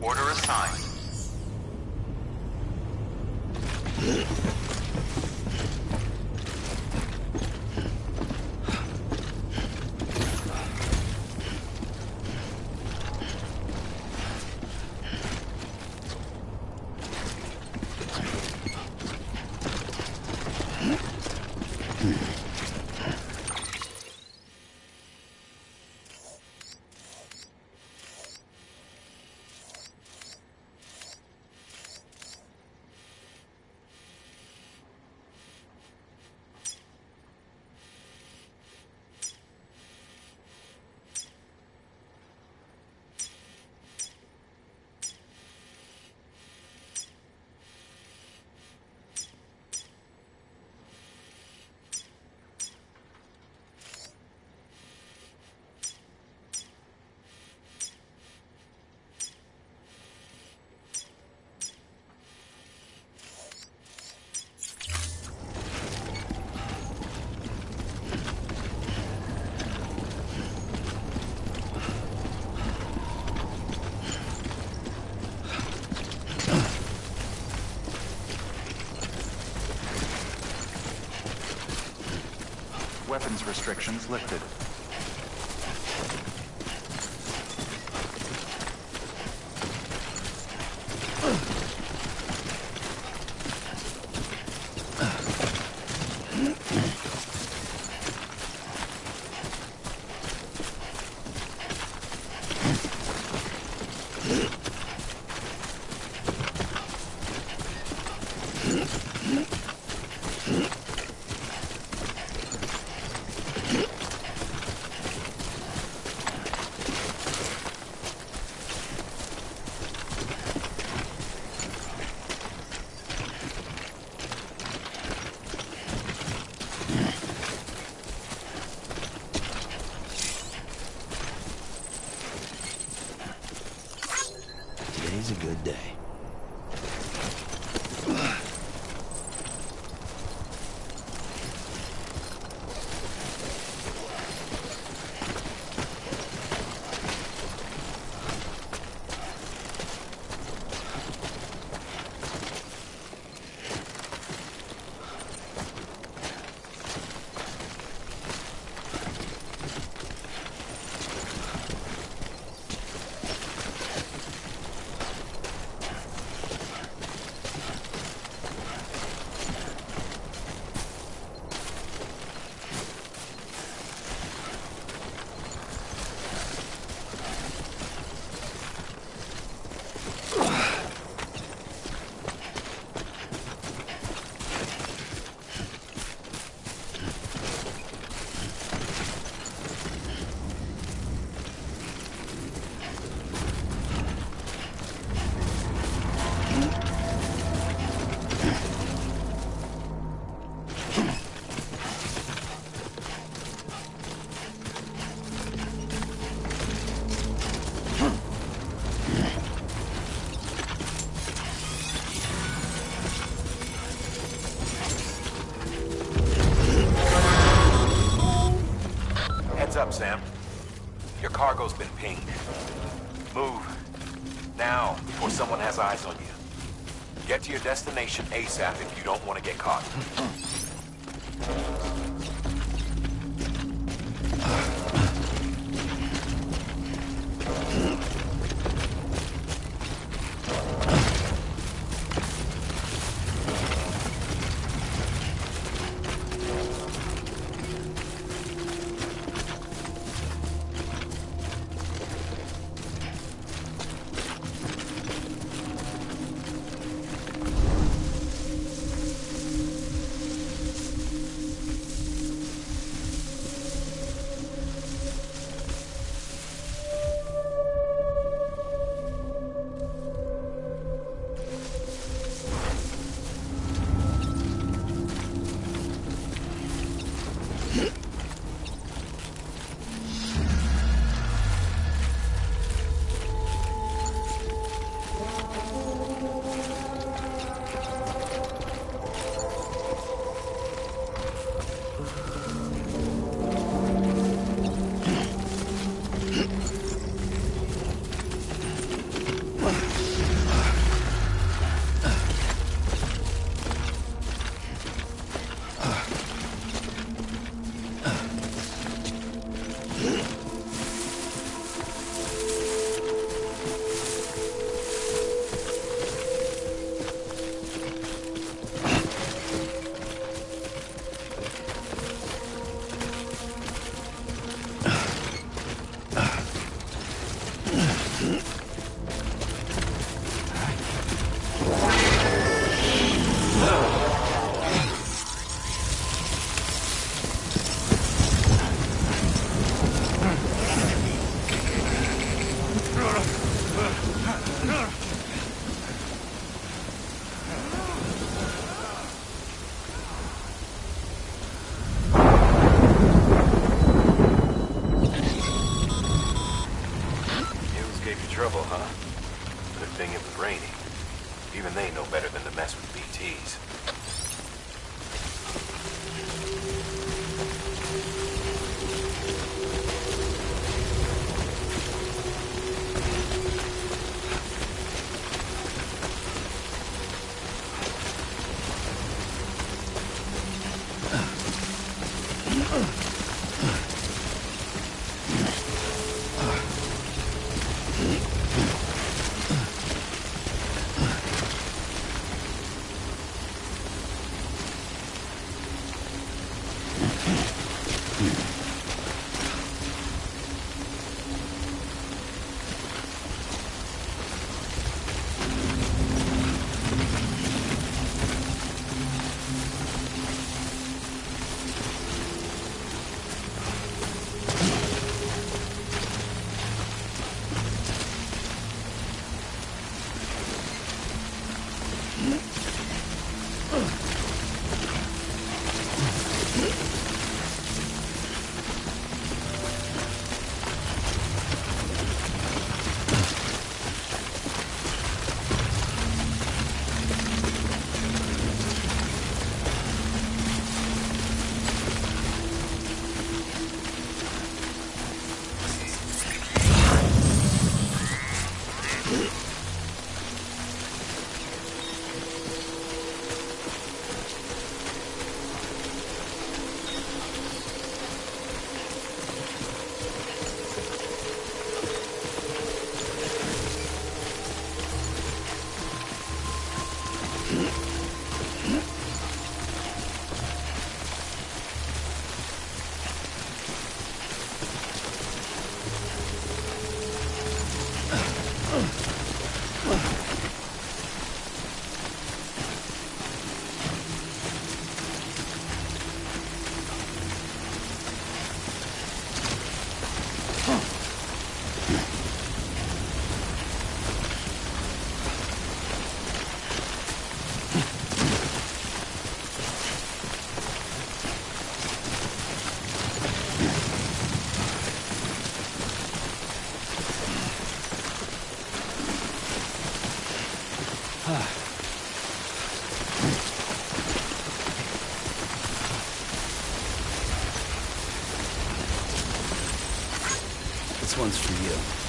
Order assigned. Weapons restrictions lifted. Today's a good day. Up, Sam. Your cargo's been pinged. Move. Now, before someone has eyes on you. Get to your destination ASAP if you don't want to get caught. Even they know better than to mess with BTs. This one's for you.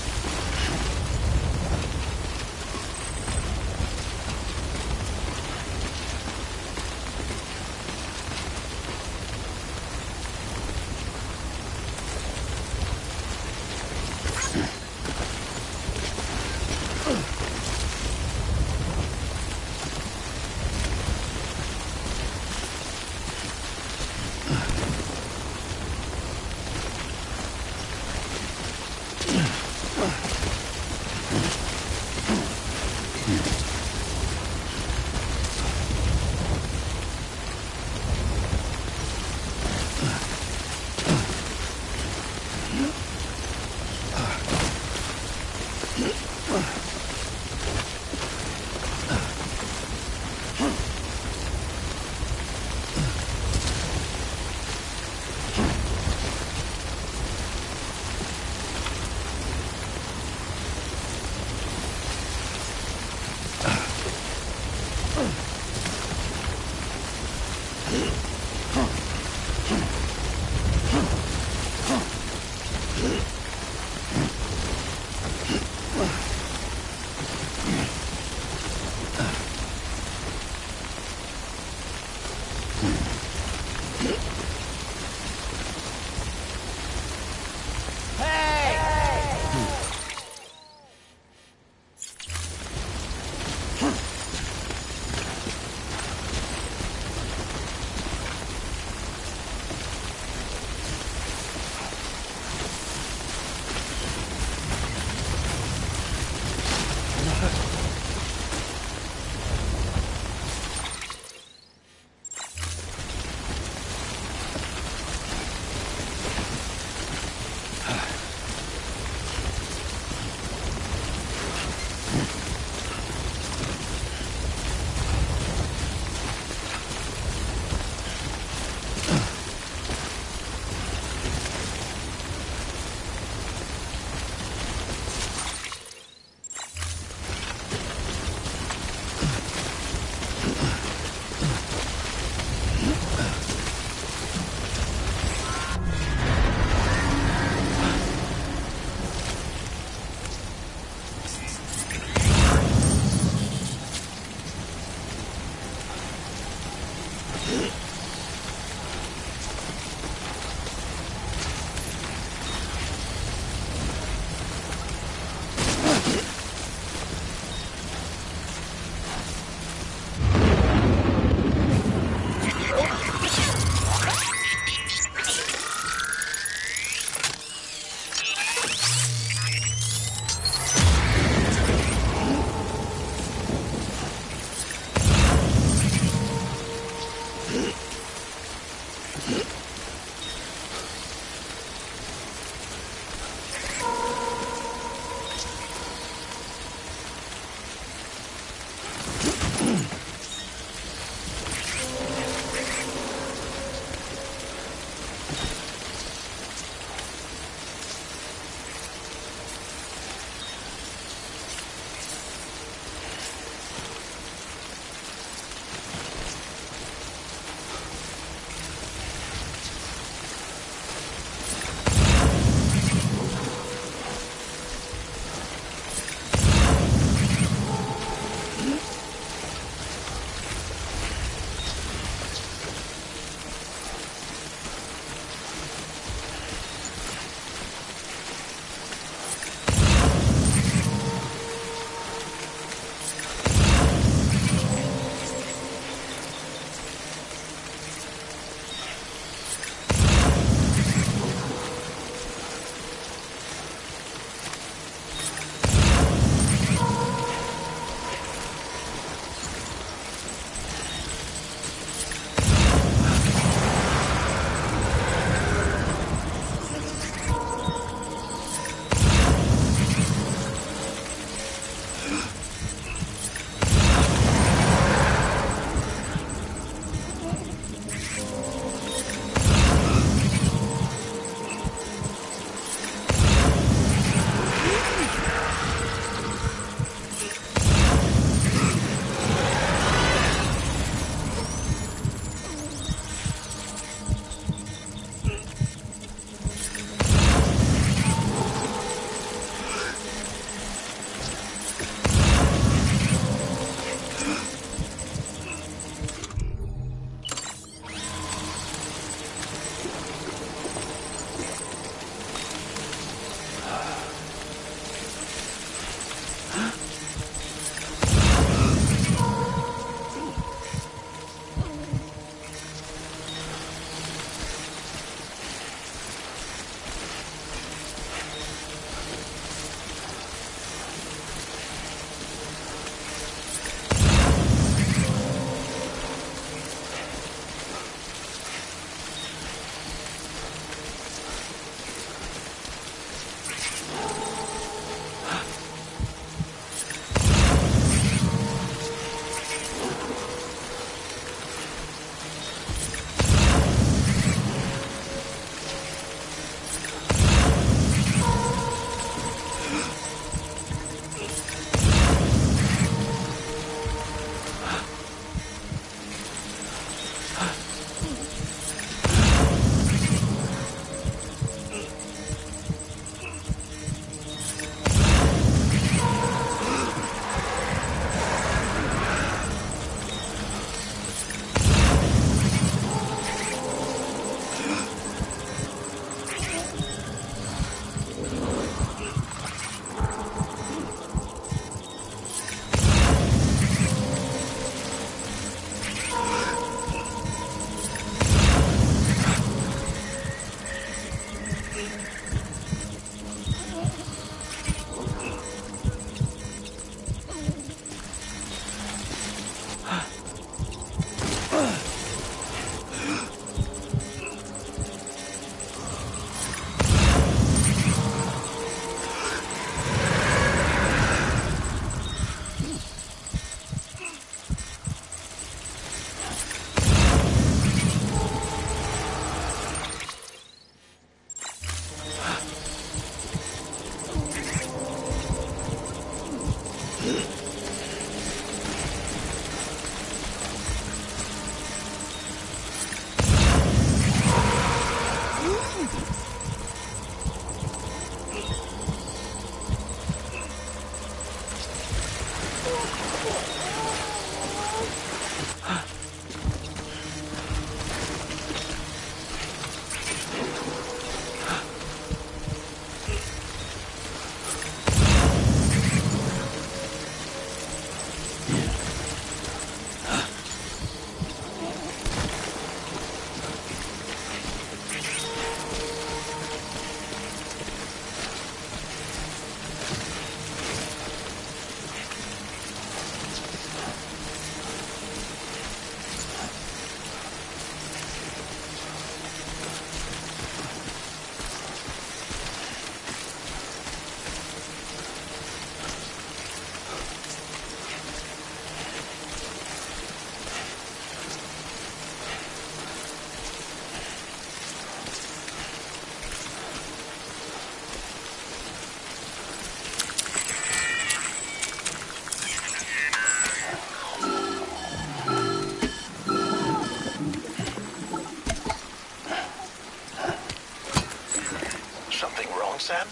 Sam?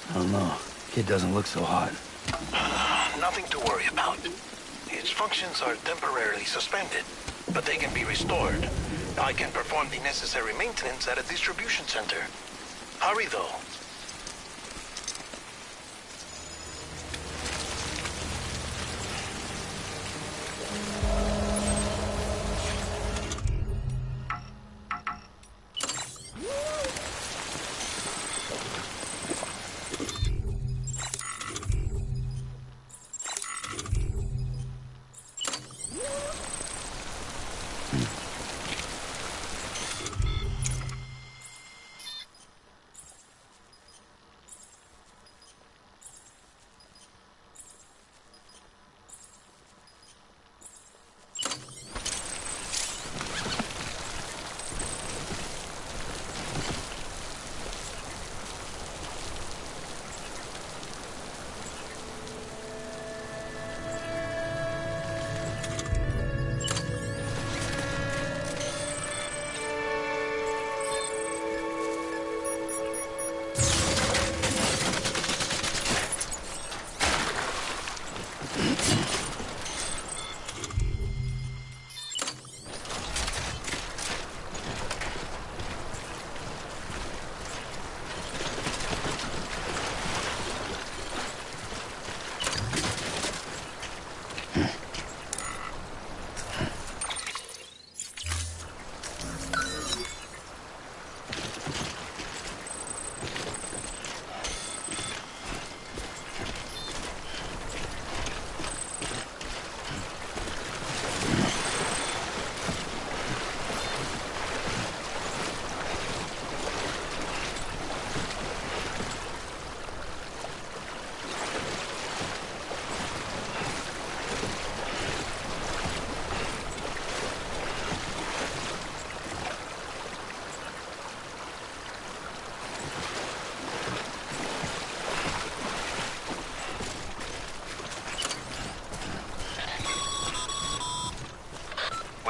I don't know. Kid doesn't look so hot. Nothing to worry about. functions are temporarily suspended, but they can be restored. I can perform the necessary maintenance at a distribution center. Hurry, though.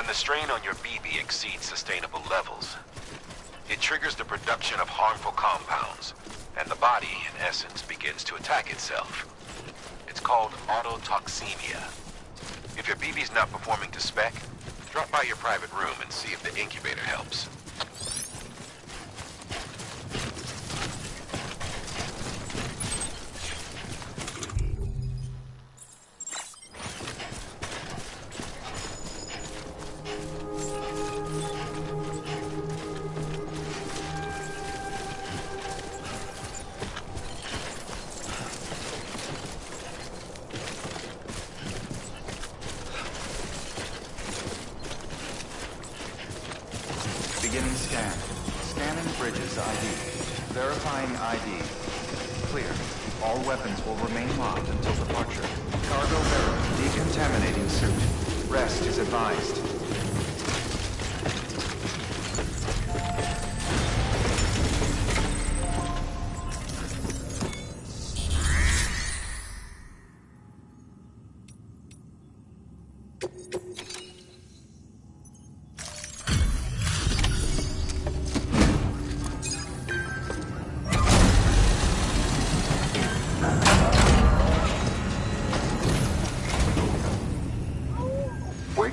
The strain on your BB exceeds sustainable levels. It triggers the production of harmful compounds, and the body, in essence, begins to attack itself. It's called autotoxemia. If your BB's not performing to spec, drop by your private room and see if the incubator helps. Beginning scan. Scanning bridges ID. Verifying ID. Clear. All weapons will remain locked until departure. Cargo bearer, decontaminating suit. Rest is advised.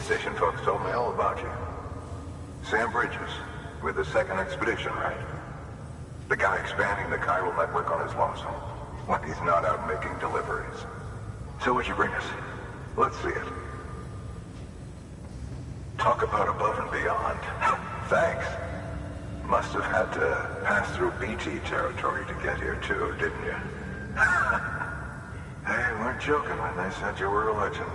Station folks told me all about you. Sam Bridges, with the second expedition, right? The guy expanding the chiral network on his lonesome, when he's not out making deliveries. So what'd you bring us? Let's see it. Talk about above and beyond. Thanks. Must have had to pass through BT territory to get here too, didn't you? They weren't joking when they said you were a legend.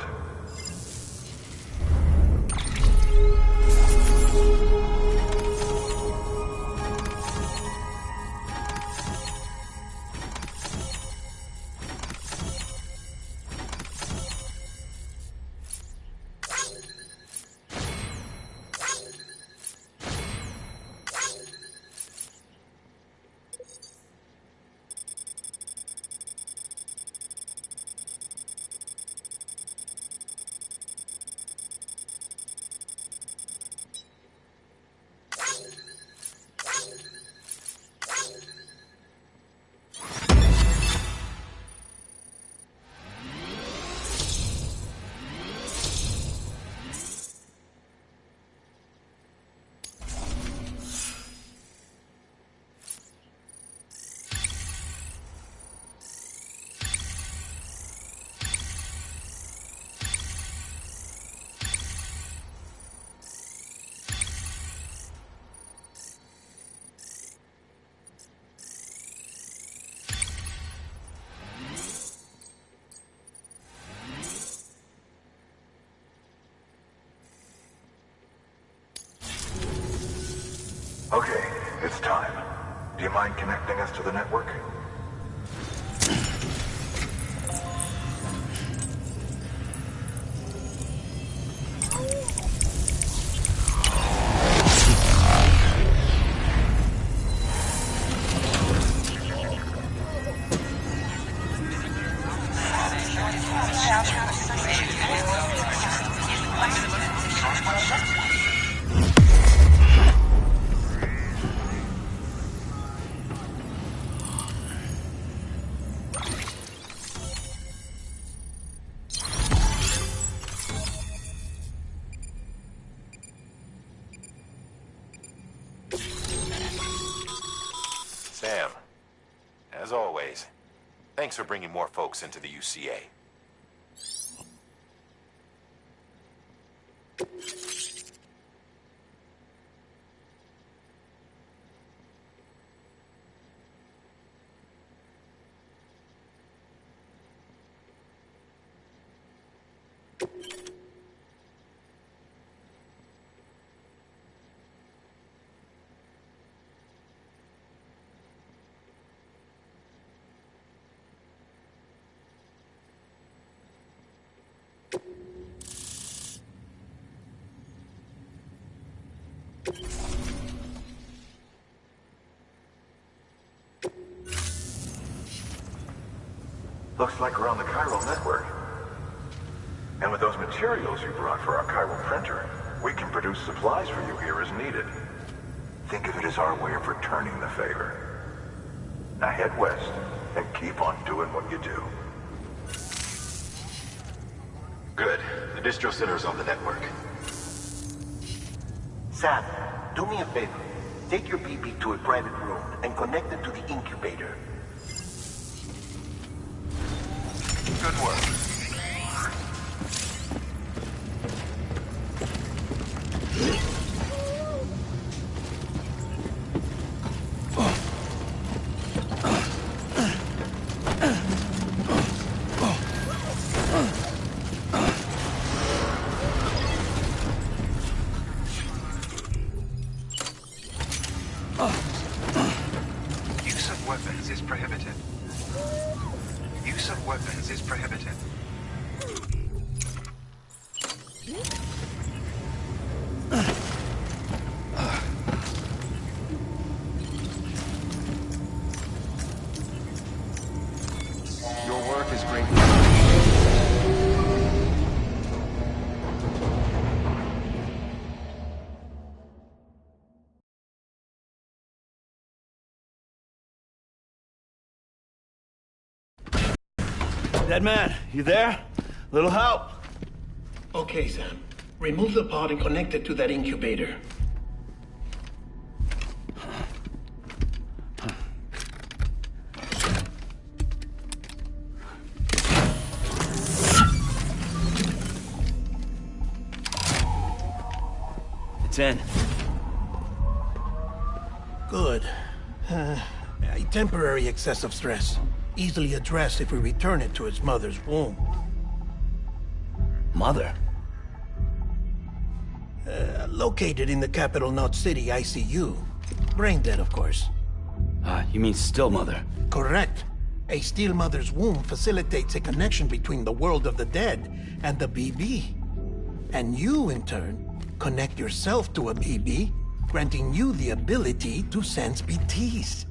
Okay, it's time. Do you mind connecting us to the network? Sam, as always, thanks for bringing more folks into the UCA. Looks like we're on the chiral network. And with those materials you brought for our chiral printer, we can produce supplies for you here as needed. Think of it as our way of returning the favor. Now head west and keep on doing what you do. Good. The distro center's on the network. Sam, do me a favor. Take your BB to a private room and connect it to the incubator. Good work. Use of weapons is prohibited. Use of weapons is prohibited. Your work is great. Dead man, you there? Little help? Okay, Sam. Remove the pod and connect it to that incubator. It's in. Good. A temporary excessive stress. Easily addressed if we return it to its mother's womb. Mother? Located in the capital Knot City ICU. Brain dead, of course. You mean still mother? Correct. A still mother's womb facilitates a connection between the world of the dead and the BB. And you, in turn, connect yourself to a BB, granting you the ability to sense BTs.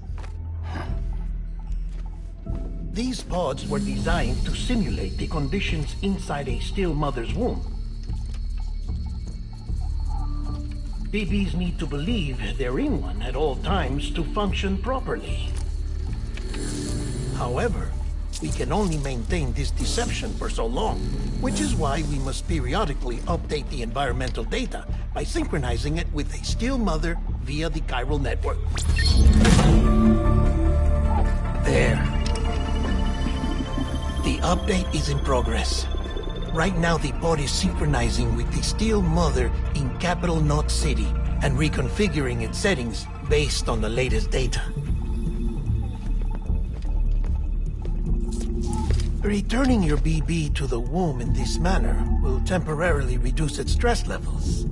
These pods were designed to simulate the conditions inside a still mother's womb. BBs need to believe they're in one at all times to function properly. However, we can only maintain this deception for so long, which is why we must periodically update the environmental data by synchronizing it with a still mother via the chiral network. There. The update is in progress. Right now, the pod is synchronizing with the still mother in capital Knot City and reconfiguring its settings based on the latest data. Returning your BB to the womb in this manner will temporarily reduce its stress levels.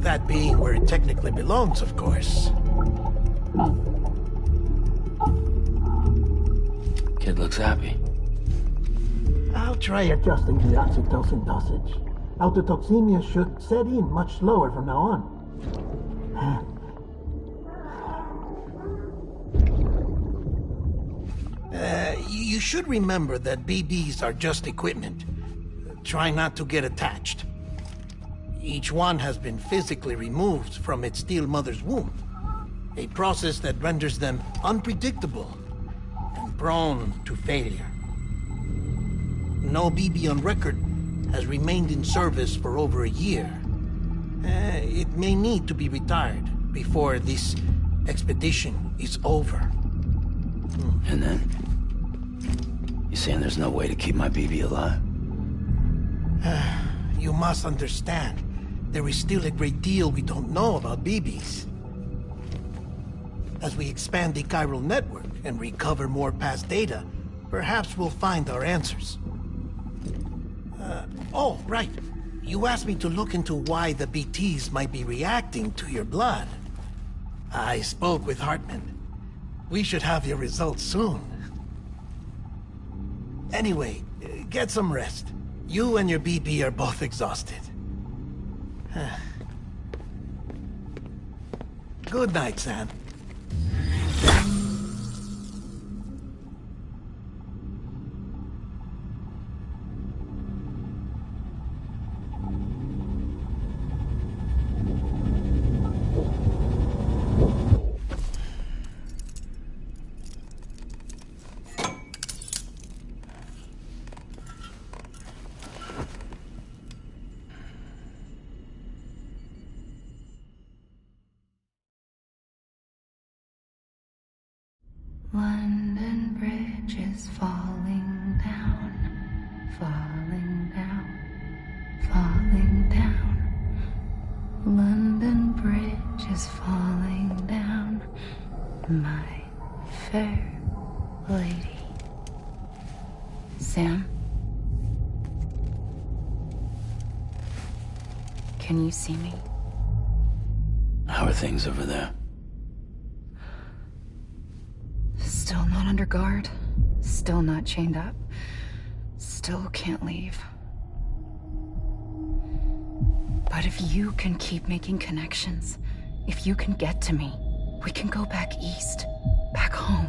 That being where it technically belongs, of course. Kid looks happy. I'll try adjusting the oxytocin dosage. Autotoxemia should set in much slower from now on. You should remember that BBs are just equipment. Try not to get attached. Each one has been physically removed from its steel mother's womb. A process that renders them unpredictable and prone to failure. No BB on record has remained in service for over a year. It may need to be retired before this expedition is over. And then? You saying there's no way to keep my BB alive? You must understand, there is still a great deal we don't know about BBs. As we expand the chiral network and recover more past data, perhaps we'll find our answers. Oh, right. You asked me to look into why the BTs might be reacting to your blood. I spoke with Hartman. We should have your results soon. Anyway, get some rest. You and your BB are both exhausted. Good night, Sam. London Bridge is falling down, falling down, falling down. London Bridge is falling down, my fair lady. Sam? Can you see me? How are things over there? Still not under guard, still not chained up, still can't leave. But if you can keep making connections, if you can get to me, we can go back east, back home.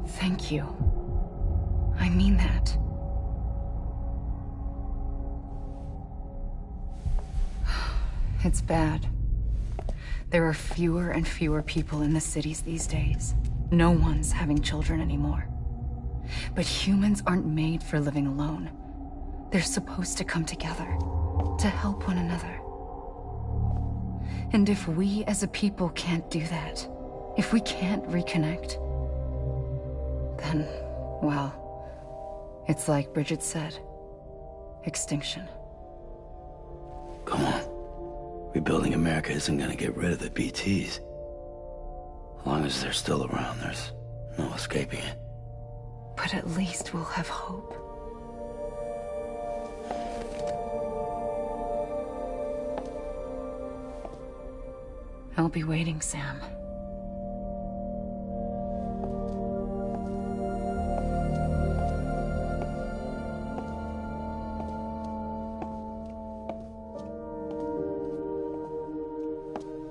Thank you. I mean that. It's bad. There are fewer and fewer people in the cities these days. No one's having children anymore. But humans aren't made for living alone. They're supposed to come together, to help one another. And if we as a people can't do that, if we can't reconnect, then, well, it's like Bridget said, extinction. Come on. Rebuilding America isn't gonna get rid of the BTs. As long as they're still around, there's no escaping it. But at least we'll have hope. I'll be waiting, Sam.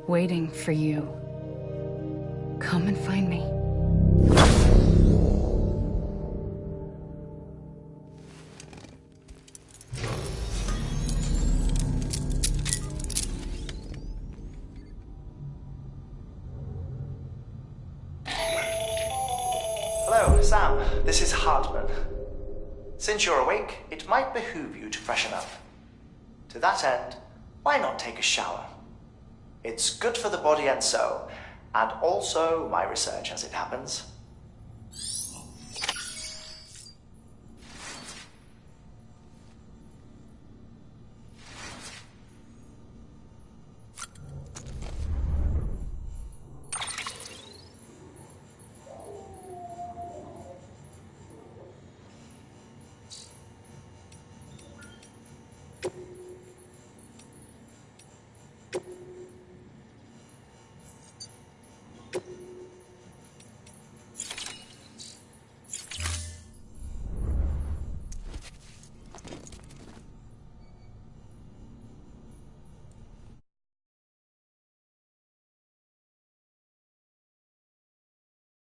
Waiting for you. Come and find me. Hello, Sam. This is Hartman. Since you're awake, it might behoove you to freshen up. To that end, why not take a shower? It's good for the body and soul, and also my research as it happens.